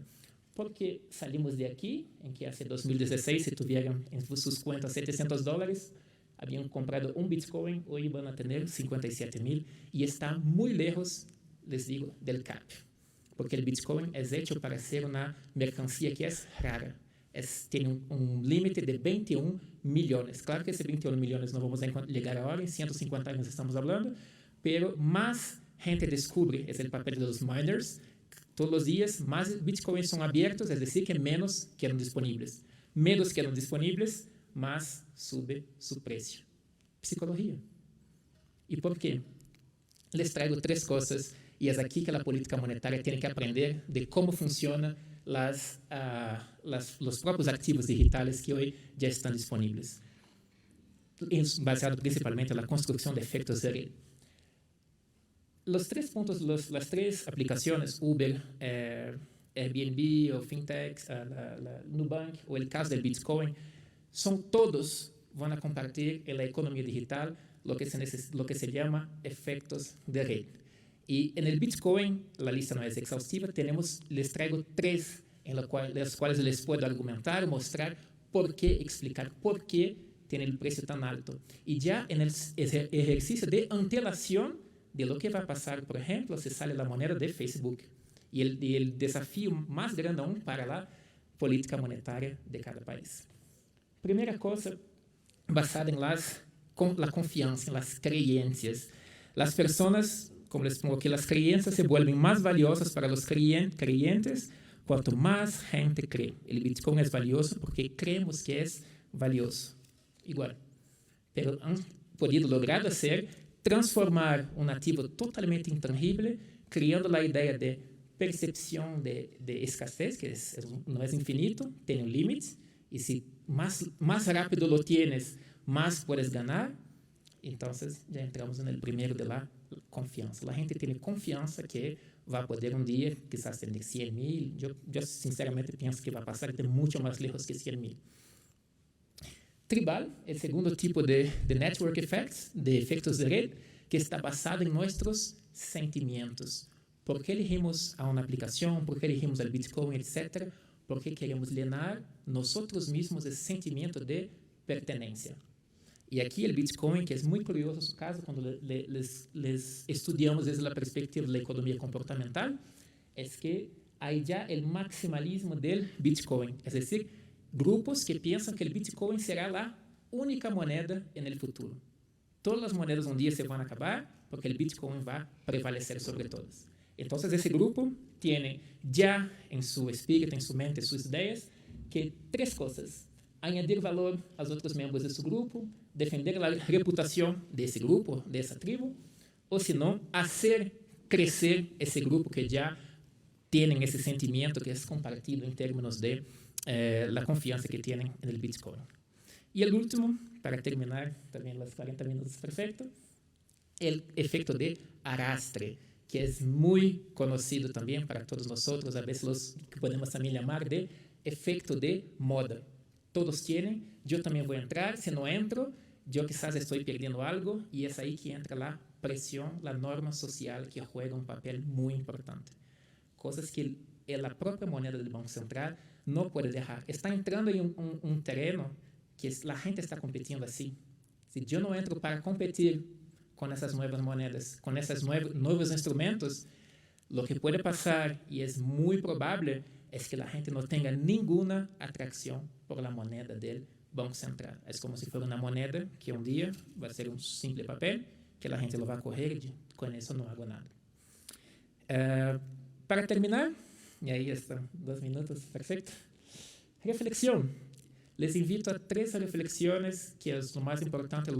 Porque salimos de aquí, en que hace 2016, si tuvieran en sus cuentas 700 dólares, habían comprado un Bitcoin, hoy van a tener 57.000, y está muy lejos, les digo, del cap. Porque el Bitcoin es hecho para ser una mercancía que es rara. Tiene un límite de 21 millones. Claro que ese 21 millones no vamos a llegar ahora, en 150 años estamos hablando, pero más gente descubre, es el papel de los miners. Todos los días más bitcoins son abiertos, es decir, que menos quedan disponibles. Menos quedan disponibles, más sube su precio. Psicología. ¿Y por qué? Les traigo 3 cosas, y es aquí que la política monetaria tiene que aprender de cómo funcionan los propios activos digitales que hoy ya están disponibles, basado principalmente en la construcción de efectos de red. Los 3 puntos, las 3 aplicaciones, Uber, Airbnb o fintechs, la Nubank o el caso del Bitcoin, todos van a compartir en la economía digital lo que se llama efectos de red. Y en el Bitcoin, la lista no es exhaustiva, les traigo 3 en las cuales les puedo argumentar, mostrar por qué, explicar por qué tiene el precio tan alto. Y ya en el ejercicio de antelación de lo que va a pasar, por ejemplo, si sale la moneda de Facebook y el desafío más grande aún para la política monetaria de cada país. Primera cosa, basada en la confianza, en las creencias. Las personas, como les pongo aquí, las creencias se vuelven más valiosas para los creyentes cuanto más gente cree. El Bitcoin es valioso porque creemos que es valioso. Igual. Pero han podido lograr hacer transformar un activo totalmente intangible, creando la idea de percepción de escasez, que no es infinito, tiene un límite, y si más rápido lo tienes, más puedes ganar. Entonces ya entramos en el primero de la confianza. La gente tiene confianza que va a poder un día quizás tener 100,000. Yo sinceramente pienso que va a pasar de mucho más lejos que 100,000. Tribal, el segundo tipo de network effects, de efectos de red, que está basado en nuestros sentimientos. ¿Por qué elegimos a una aplicación? ¿Por qué elegimos al Bitcoin, etcétera? Porque queremos llenar nosotros mismos ese sentimiento de pertenencia. Y aquí el Bitcoin, que es muy curioso su caso, cuando les estudiamos desde la perspectiva de la economía comportamental, es que hay ya el maximalismo del Bitcoin. Es decir, grupos que piensan que el Bitcoin será la única moneda en el futuro. Todas las monedas un día se van a acabar porque el Bitcoin va a prevalecer sobre todas. Entonces ese grupo tiene ya en su espíritu, en su mente, sus ideas, que 3 cosas: añadir valor a los otros miembros de su grupo, defender la reputación de ese grupo, de esa tribu, o si no, hacer crecer ese grupo que ya tienen ese sentimiento que es compartido en términos de la confianza que tienen en el Bitcoin. Y el último, para terminar también los 40 minutos perfecto, el efecto de arrastre, que es muy conocido también para todos nosotros, a veces los que podemos también llamar de efecto de moda. Todos tienen, yo también voy a entrar, si no entro, yo quizás estoy perdiendo algo, y es ahí que entra la presión, la norma social, que juega un papel muy importante. Cosas que la propia moneda del Banco Central no puede dejar. Está entrando en un terreno que la gente está compitiendo así. Si yo no entro para competir con esas nuevas monedas, con esos nuevos instrumentos, lo que puede pasar, y es muy probable, es que la gente no tenga ninguna atracción por la moneda del Banco Central. Es como si fuera una moneda que un día va a ser un simple papel, que la gente lo va a coger y con eso no hago nada. Para terminar, y ahí están 2 minutos, perfecto. Reflexión. Les invito a 3 reflexiones, que es lo más importante,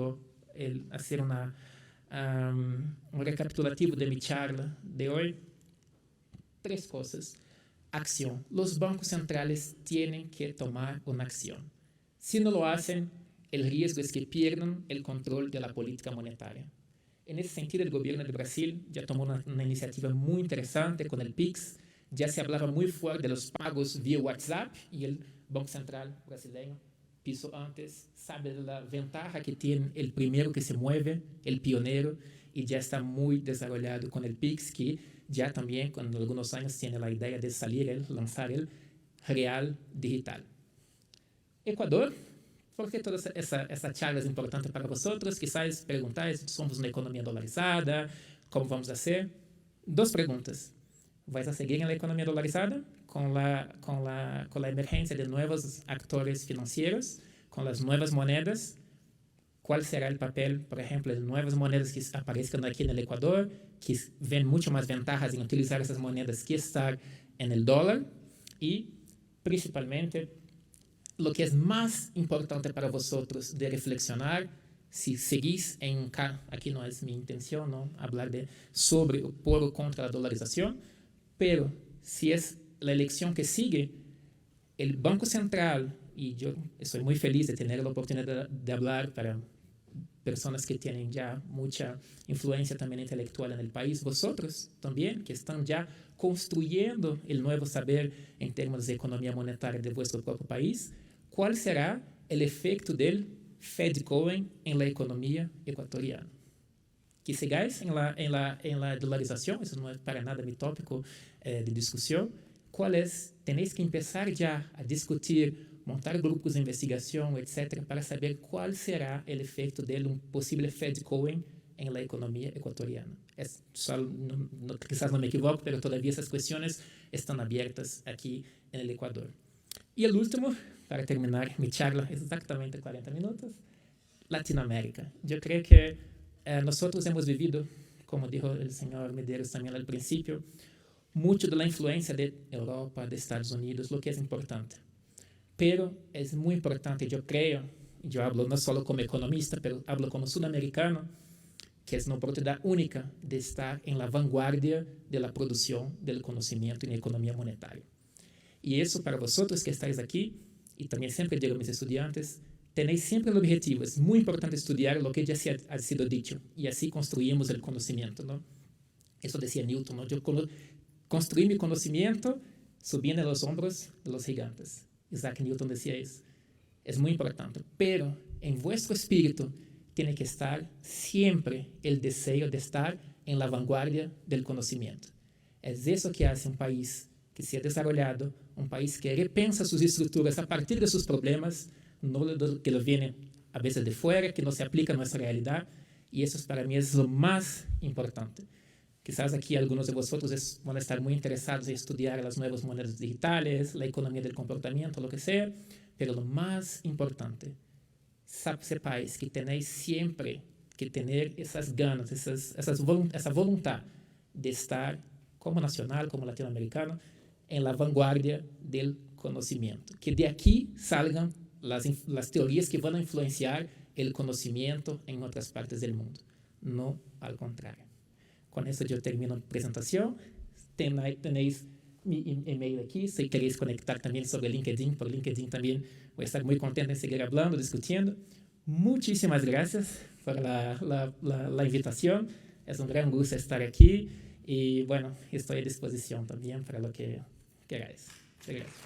hacer un recapitulativo de mi charla de hoy. 3 cosas. Acción. Los bancos centrales tienen que tomar una acción. Si no lo hacen, el riesgo es que pierdan el control de la política monetaria. En ese sentido, el gobierno de Brasil ya tomó una iniciativa muy interesante con el Pix. Ya se hablaba muy fuerte de los pagos vía WhatsApp, y el Banco Central brasileño pisó antes, sabe de la ventaja que tiene el primero que se mueve, el pionero, y ya está muy desarrollado con el Pix, que ya también con algunos años tiene la idea de lanzar el real digital. Ecuador, ¿por qué toda esa charla es importante para vosotros? Quizás preguntáis, somos una economía dolarizada, ¿cómo vamos a hacer? 2 preguntas. ¿Vais a seguir en la economía dolarizada con la emergencia de nuevos actores financieros, con las nuevas monedas? ¿Cuál será el papel, por ejemplo, de nuevas monedas que aparezcan aquí en el Ecuador, que ven mucho más ventajas en utilizar esas monedas que estar en el dólar? Y, principalmente, lo que es más importante para vosotros de reflexionar, si seguís aquí no es mi intención, ¿no?, hablar sobre o por o contra la dolarización, pero si es la elección que sigue, el Banco Central, y yo estoy muy feliz de tener la oportunidad de hablar para personas que tienen ya mucha influencia también intelectual en el país, vosotros también, que están ya construyendo el nuevo saber en términos de economía monetaria de vuestro propio país, ¿cuál será el efecto del Fed Cohen en la economía ecuatoriana? Que sigáis en la dolarización, eso no es para nada mi tópico de discusión. ¿Cuál es? Tenéis que empezar ya a discutir, montar grupos de investigación, etcétera, para saber cuál será el efecto de un posible Fed Cohen en la economía ecuatoriana. Quizás no me equivoco, pero todavía esas cuestiones están abiertas aquí en el Ecuador. Y el último, para terminar mi charla, es exactamente 40 minutos, Latinoamérica. Yo creo que nosotros hemos vivido, como dijo el señor Medeiros también al principio, mucho de la influencia de Europa, de Estados Unidos, lo que es importante. Pero es muy importante, yo creo, yo hablo no solo como economista, pero hablo como sudamericano, que es una oportunidad única de estar en la vanguardia de la producción del conocimiento en la economía monetaria. Y eso para vosotros que estáis aquí, y también siempre digo a mis estudiantes, tenéis siempre el objetivo, es muy importante estudiar lo que ya se ha sido dicho, y así construimos el conocimiento, ¿no? Eso decía Newton, ¿no? Yo construí mi conocimiento subiendo a los hombros de los gigantes. Isaac Newton decía eso. Es muy importante, pero en vuestro espíritu tiene que estar siempre el deseo de estar en la vanguardia del conocimiento. Es eso que hace un país que se ha desarrollado, un país que repensa sus estructuras a partir de sus problemas, no que lo viene a veces de fuera, que no se aplica a nuestra realidad, y eso para mí es lo más importante. Quizás aquí algunos de vosotros van a estar muy interesados en estudiar las nuevas monedas digitales, la economía del comportamiento, lo que sea, pero lo más importante, sepáis que tenéis siempre que tener esas ganas, esa voluntad de estar como nacional, como latinoamericano, en la vanguardia del conocimiento. Que de aquí salgan las teorías que van a influenciar el conocimiento en otras partes del mundo, no al contrario. Con eso yo termino mi presentación. Tenéis mi email aquí. Si queréis conectar también sobre LinkedIn, por LinkedIn también voy a estar muy contento en seguir hablando, discutiendo. Muchísimas gracias por la invitación. Es un gran gusto estar aquí. Y bueno, estoy a disposición también para lo que queráis. Muchas gracias.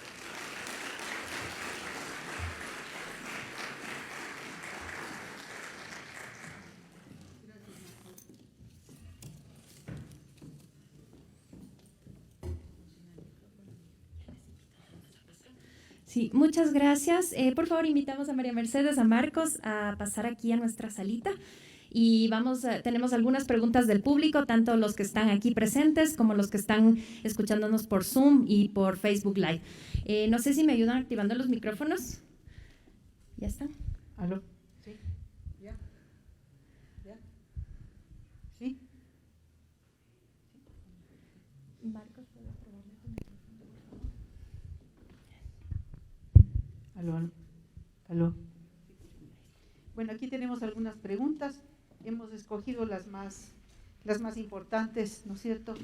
Sí, muchas gracias. Por favor, invitamos a María Mercedes, a Marcos, a pasar aquí a nuestra salita. Y tenemos algunas preguntas del público, tanto los que están aquí presentes como los que están escuchándonos por Zoom y por Facebook Live. No sé si me ayudan activando los micrófonos. ¿Ya están? ¿Aló? ¿Sí? ¿Ya? ¿Ya? ¿Sí? Marcos, ¿puedes probarle tu micrófono? ¿Aló? ¿Aló? Bueno, aquí tenemos algunas preguntas. Hemos escogido las más importantes, ¿no es cierto?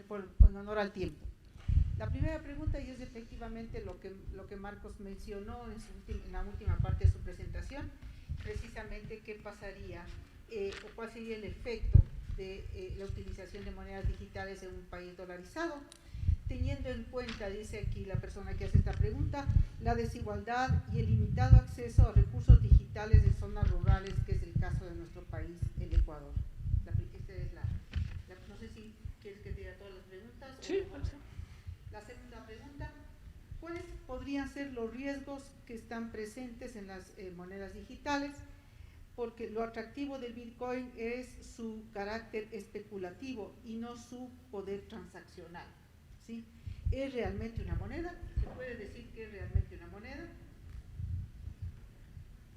Por honor al tiempo. La primera pregunta, y es efectivamente lo que Marcos mencionó en la última parte de su presentación, precisamente qué pasaría o cuál sería el efecto de la utilización de monedas digitales en un país dolarizado, teniendo en cuenta, dice aquí la persona que hace esta pregunta, la desigualdad y el limitado acceso a recursos digitales en zonas rurales, que es el caso de nuestro país, el Ecuador. No sé si quieres que diga todas las preguntas. Sí, la segunda pregunta, ¿cuáles podrían ser los riesgos que están presentes en las monedas digitales? Porque lo atractivo del Bitcoin es su carácter especulativo y no su poder transaccional, ¿sí? ¿Es realmente una moneda? ¿Se puede decir que es realmente una moneda?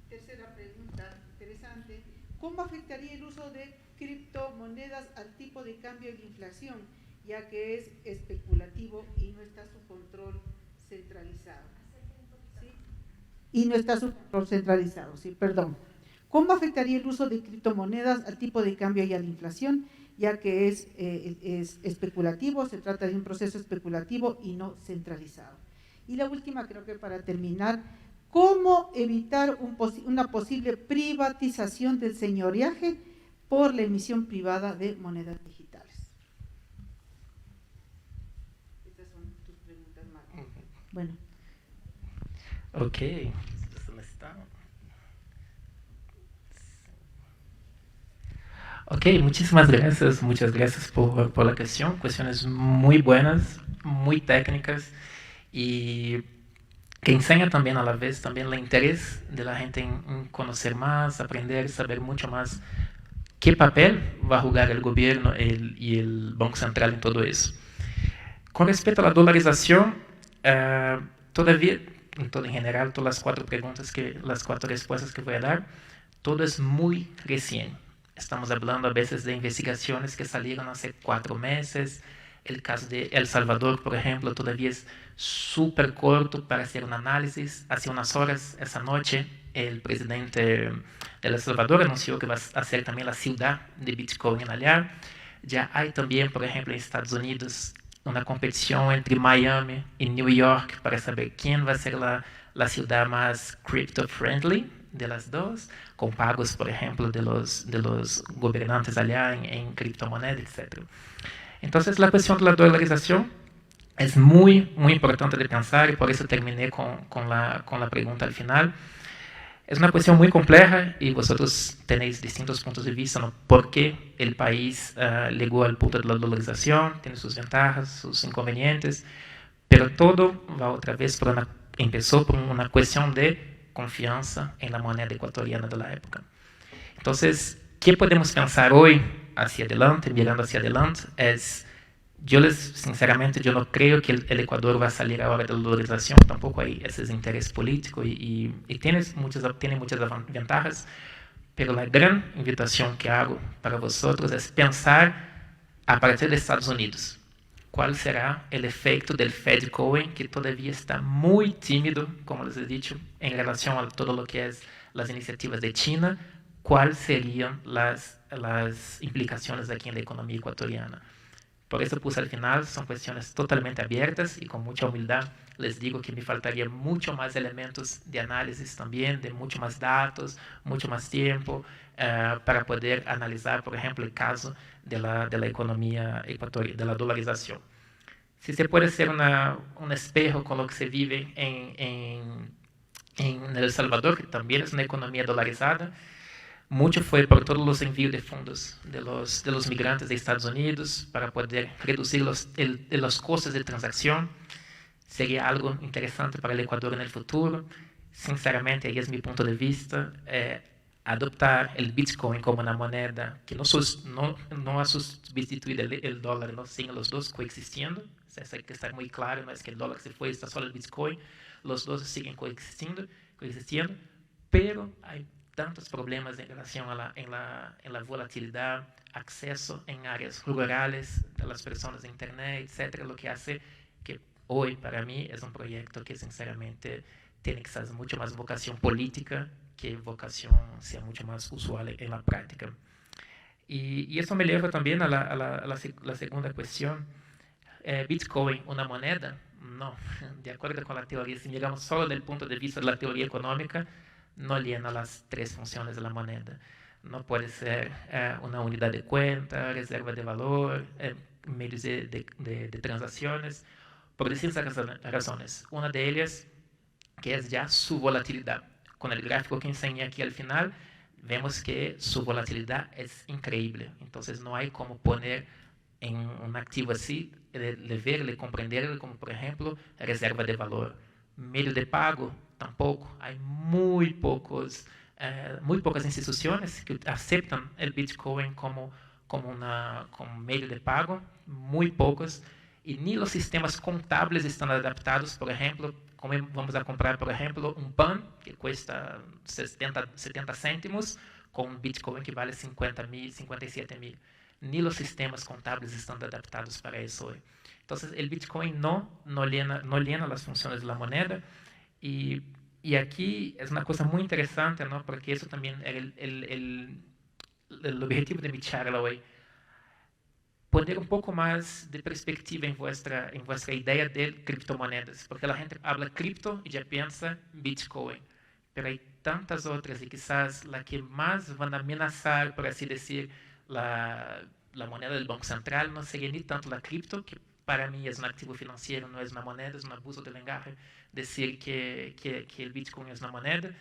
Tercera pregunta interesante, ¿cómo afectaría el uso de criptomonedas al tipo de cambio y la inflación, ya que es especulativo y no está su control centralizado? ¿Sí? Y no está su control centralizado, sí, perdón. ¿Cómo afectaría el uso de criptomonedas al tipo de cambio y a la inflación, ya que es especulativo, se trata de un proceso especulativo y no centralizado? Y la última, creo que para terminar, ¿Cómo evitar una posible privatización del señoreaje por la emisión privada de monedas digitales? Estas son tus preguntas, Marco. Bueno. Ok. ¿Dónde está? Ok, muchas gracias por la cuestión. Cuestiones muy buenas, muy técnicas y que enseña también a la vez también el interés de la gente en conocer más, aprender, saber mucho más qué papel va a jugar el gobierno y el Banco Central en todo eso. Con respecto a la dolarización, todavía, en general, todas las cuatro respuestas que voy a dar, todo es muy recién. Estamos hablando a veces de investigaciones que salieron hace 4 meses. El caso de El Salvador, por ejemplo, todavía es súper corto para hacer un análisis. Hace unas horas, esa noche, el presidente de El Salvador anunció que va a hacer también la ciudad de Bitcoin allá. Ya hay también, por ejemplo, en Estados Unidos, una competición entre Miami y New York para saber quién va a ser la ciudad más crypto-friendly de las dos, con pagos, por ejemplo, de los gobernantes allá en criptomonedas, etc. Entonces, la cuestión de la dolarización es muy, muy importante de pensar y por eso terminé con la pregunta al final. Es una cuestión muy compleja y vosotros tenéis distintos puntos de vista, ¿no? Por qué el país llegó al punto de la dolarización, tiene sus ventajas, sus inconvenientes, pero todo va otra vez empezó por una cuestión de confianza en la moneda ecuatoriana de la época. Entonces, ¿qué podemos pensar hoy hacia adelante, mirando hacia adelante? Sinceramente, yo no creo que el Ecuador va a salir ahora de la dolarización, tampoco hay ese interés político y tiene muchas ventajas, pero la gran invitación que hago para vosotros es pensar a partir de Estados Unidos. ¿Cuál será el efecto del Fed Coin, que todavía está muy tímido, como les he dicho, en relación a todo lo que es las iniciativas de China? ¿Cuáles serían las implicaciones aquí en la economía ecuatoriana? Por eso puse al final, son cuestiones totalmente abiertas y con mucha humildad les digo que me faltaría mucho más elementos de análisis también, de mucho más datos, mucho más tiempo para poder analizar, por ejemplo, el caso de la economía ecuatoriana, de la dolarización. Si se puede hacer un espejo con lo que se vive en El Salvador, que también es una economía dolarizada, mucho fue por todos los envíos de fondos de los migrantes de Estados Unidos para poder reducir los costes de transacción. Sería algo interesante para el Ecuador en el futuro. Sinceramente, ahí es mi punto de vista. Adoptar el Bitcoin como una moneda que no ha sustituido el dólar, ¿no? Siguen los dos coexistiendo. Eso hay que estar muy claro, no es que el dólar se fue, está solo el Bitcoin. Los dos siguen coexistiendo, pero hay tantos problemas en relación a la volatilidad, acceso en áreas rurales de las personas de Internet, etcétera, lo que hace que hoy para mí es un proyecto que sinceramente tiene que ser mucho más vocación política que vocación sea mucho más usual en la práctica. Y eso me lleva también a la segunda cuestión. Bitcoin, una moneda? No, de acuerdo con la teoría, si miramos solo desde el punto de vista de la teoría económica, no llena las 3 funciones de la moneda. No puede ser una unidad de cuenta, reserva de valor, medios de transacciones, por distintas razones. Una de ellas que es ya su volatilidad. Con el gráfico que enseñé aquí al final, vemos que su volatilidad es increíble. Entonces no hay como poner en un activo así, verle, comprenderle como, por ejemplo, reserva de valor. Medio de pago, tampoco. Hay muy pocas instituciones que aceptan el Bitcoin como medio de pago, muy pocos, y ni los sistemas contables están adaptados. Por ejemplo, como vamos a comprar, por ejemplo, un pan que cuesta 70 céntimos con un Bitcoin que vale 50.000, 57.000. Ni los sistemas contables están adaptados para eso hoy. Entonces, el Bitcoin no llena las funciones de la moneda. Y aquí es una cosa muy interesante, ¿no? Porque eso también era el objetivo de mi charla hoy. poner un poco más de perspectiva en vuestra idea de criptomonedas, porque la gente habla cripto y ya piensa Bitcoin, pero hay tantas otras y quizás la que más van a amenazar, por así decir, la moneda del Banco Central no sería ni tanto la cripto, que para mí es un activo financiero, no es una moneda, es un abuso de lenguaje decir que el Bitcoin es una moneda,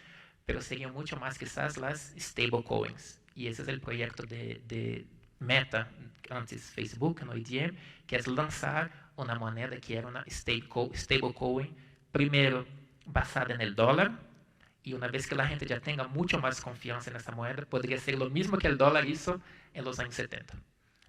pero serían mucho más quizás las stablecoins. Y ese es el proyecto de Meta, antes Facebook, no IDM, que es lanzar una moneda que era una stablecoin, primero basada en el dólar, y una vez que la gente ya tenga mucho más confianza en esta moneda, podría ser lo mismo que el dólar hizo en los años 70.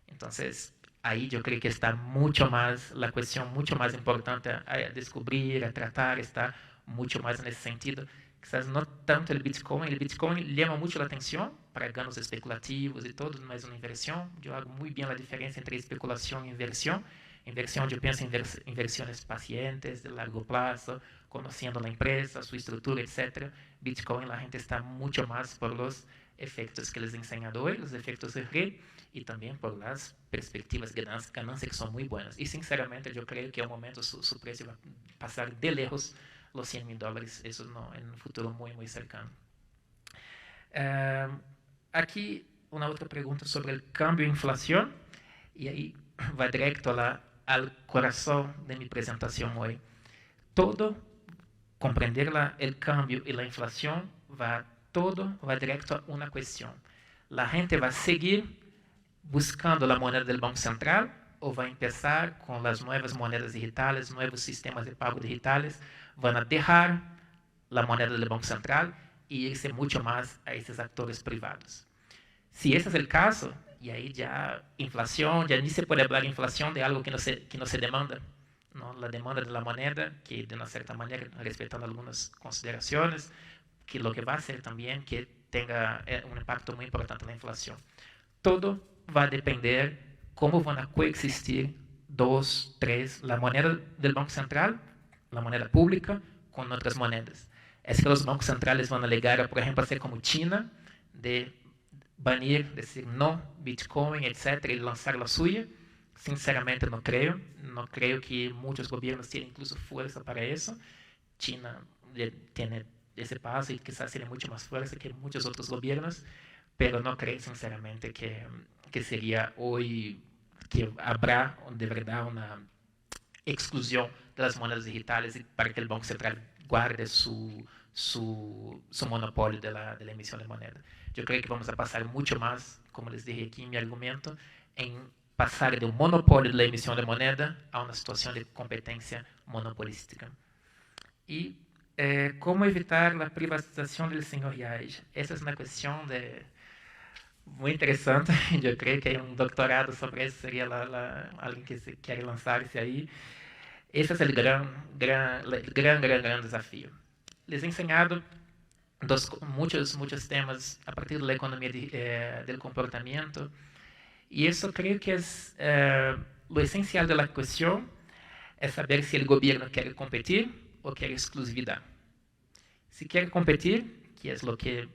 Entonces, ahí yo creo que está mucho más, la cuestión mucho más importante a descubrir, a tratar, está mucho más en ese sentido. Quizás no tanto el Bitcoin llama mucho la atención para ganos especulativos y todo, no es una inversión. Yo hago muy bien la diferencia entre especulación e inversión. Inversión, yo pienso en inversiones pacientes, de largo plazo, conociendo la empresa, su estructura, etc. Bitcoin, la gente está mucho más por los efectos que les he enseñado hoy, los efectos de red, y también por las perspectivas de ganancia que son muy buenas. Y sinceramente yo creo que en un momento su precio va a pasar de lejos los $100,000, eso no, en un futuro muy, muy cercano. Aquí una otra pregunta sobre el cambio e inflación, y ahí va directo al corazón de mi presentación hoy. Todo, comprender el cambio y la inflación, todo va directo a una cuestión. La gente va a seguir buscando la moneda del Banco Central o va a empezar con las nuevas monedas digitales, nuevos sistemas de pago digitales, van a dejar la moneda del Banco Central y irse mucho más a esos actores privados. Si ese es el caso, y ahí ya inflación, ya ni se puede hablar de inflación de algo que no se demanda, ¿no? La demanda de la moneda, que de una cierta manera, respetando algunas consideraciones, que lo que va a hacer también que tenga un impacto muy importante en la inflación. Todo va a depender cómo van a coexistir la moneda del Banco Central, la moneda pública, con otras monedas. Es que los bancos centrales van a llegar, por ejemplo, a ser como China, de banir, decir no, Bitcoin, etc., y lanzar la suya. Sinceramente no creo que muchos gobiernos tienen incluso fuerza para eso. China tiene ese paso y quizás tiene mucho más fuerza que muchos otros gobiernos, pero no creo sinceramente que sería hoy que habrá de verdad una exclusión de las monedas digitales para que el Banco Central guarde su monopolio de la emisión de moneda. Yo creo que vamos a pasar mucho más, como les dije aquí en mi argumento, en pasar de un monopolio de la emisión de moneda a una situación de competencia monopolística. Y cómo evitar la privatización del señoriage. Esa es una cuestión muy interesante. Yo creo que hay un doctorado sobre eso, sería alguien que se quiere lanzarse ahí. Ese es el gran desafío. Les he enseñado muchos temas a partir de la economía del comportamiento, y eso creo que es lo esencial de la cuestión, es saber si el gobierno quiere competir o quiere exclusividad. Si quiere competir, que es lo que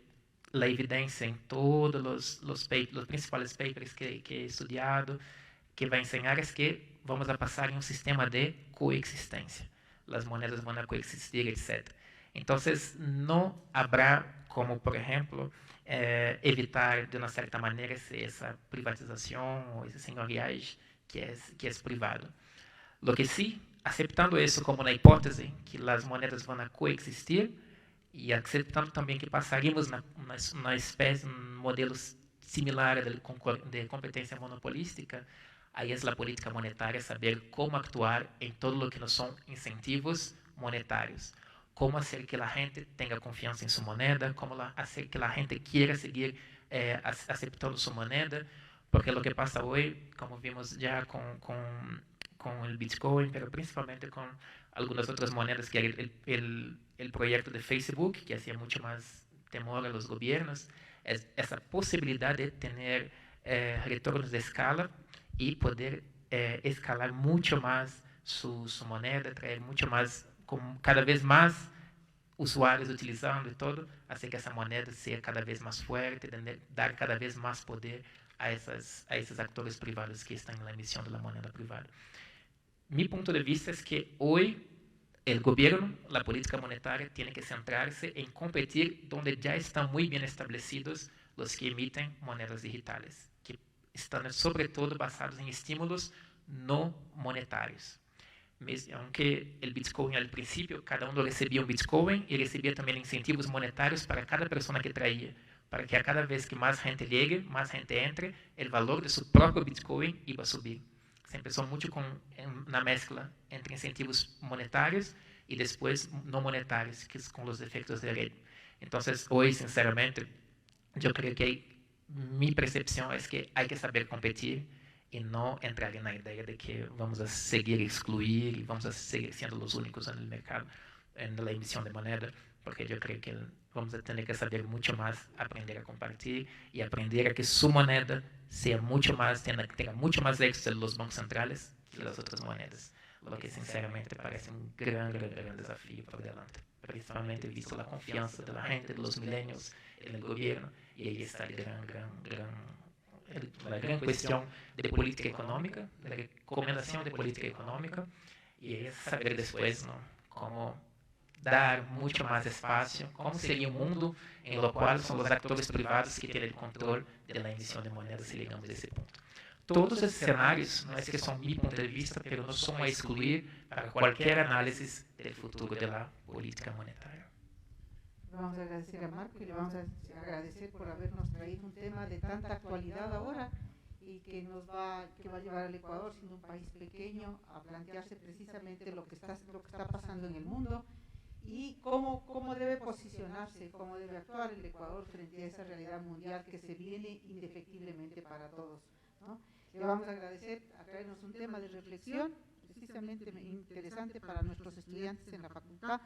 la evidencia en todos los principales papers que he estudiado, que va a enseñar es que vamos a pasar en un sistema de coexistencia. Las monedas van a coexistir, etc. Entonces, no habrá como, por ejemplo, evitar de una cierta manera esa privatización o ese señoriage que es privado. Lo que sí, aceptando eso como una hipótese, que las monedas van a coexistir, y aceptando también que pasaríamos una especie, un modelo similar de competencia monopolística, ahí es la política monetaria, saber cómo actuar en todo lo que no son incentivos monetarios. Cómo hacer que la gente tenga confianza en su moneda, cómo hacer que la gente quiera seguir aceptando su moneda, porque lo que pasa hoy, como vimos ya con el Bitcoin, pero principalmente con algunas otras monedas, que el proyecto de Facebook, que hacía mucho más temor a los gobiernos, es esa posibilidad de tener retornos de escala y poder escalar mucho más su moneda, traer mucho más, con cada vez más usuarios utilizando y todo, hacer que esa moneda sea cada vez más fuerte, dar cada vez más poder a esos actores privados que están en la emisión de la moneda privada. Mi punto de vista es que hoy el gobierno, la política monetaria, tiene que centrarse en competir donde ya están muy bien establecidos los que emiten monedas digitales, que están sobre todo basados en estímulos no monetarios. Aunque el Bitcoin al principio, cada uno recibía un Bitcoin y recibía también incentivos monetarios para cada persona que traía, para que a cada vez que más gente llegue, más gente entre, el valor de su propio Bitcoin iba a subir. Se empezó mucho con una mezcla entre incentivos monetarios y después no monetarios, que es con los efectos de red. Entonces, hoy, sinceramente, yo creo que mi percepción es que hay que saber competir y no entrar en la idea de que vamos a seguir excluir y vamos a seguir siendo los únicos en el mercado, en la emisión de moneda, porque yo creo que vamos a tener que saber mucho más, aprender a compartir y aprender a que su moneda sea mucho más, tenga mucho más éxito en los bancos centrales que las otras monedas, lo que sinceramente parece un gran desafío por delante, principalmente visto la confianza de la gente, de los milenios en el gobierno, y ahí está la gran cuestión de política económica, de la recomendación de política económica, y es saber después, ¿no?, cómo dar mucho más espacio, cómo sería un mundo en el cual son los actores privados que tienen el control de la emisión de monedas si llegamos a ese punto. Todos esos escenarios, no es que son mi punto de vista, pero no son a excluir para cualquier análisis del futuro de la política monetaria. Vamos a agradecer a Marco y le vamos a agradecer por habernos traído un tema de tanta actualidad ahora y que va a llevar al Ecuador, siendo un país pequeño, a plantearse precisamente lo que está pasando en el mundo y cómo debe posicionarse, cómo debe actuar el Ecuador frente a esa realidad mundial que se viene indefectiblemente para todos, ¿no? Le vamos a agradecer a traernos un tema de reflexión precisamente interesante para nuestros estudiantes en la facultad,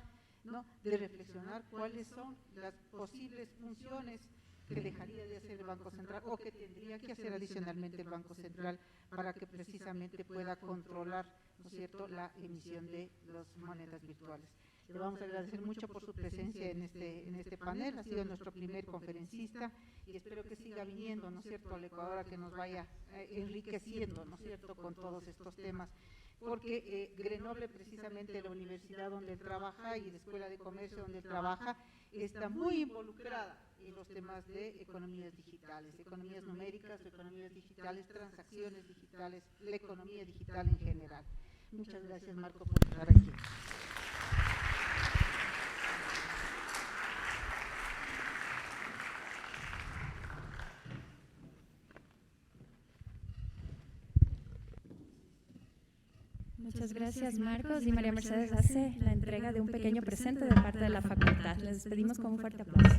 ¿no?, de reflexionar cuáles son las posibles funciones que dejaría de hacer el Banco Central o que tendría que hacer adicionalmente el Banco Central para que precisamente pueda controlar, ¿no es cierto?, la emisión de las monedas virtuales. Le vamos a agradecer mucho por su presencia en este panel, ha sido nuestro primer conferencista y espero que siga viniendo, ¿no es cierto?, al Ecuador, a que nos vaya enriqueciendo, ¿no es cierto?, con todos estos temas, porque Grenoble, precisamente la universidad donde él trabaja y la Escuela de Comercio donde él trabaja, está muy involucrada en los temas de economías digitales, economías numéricas, economías digitales, transacciones digitales, la economía digital en general. Muchas gracias, Marco, por estar aquí. Muchas gracias, Marcos. Y María Mercedes hace la entrega de un pequeño presente de parte de la facultad. Les despedimos con un fuerte aplauso.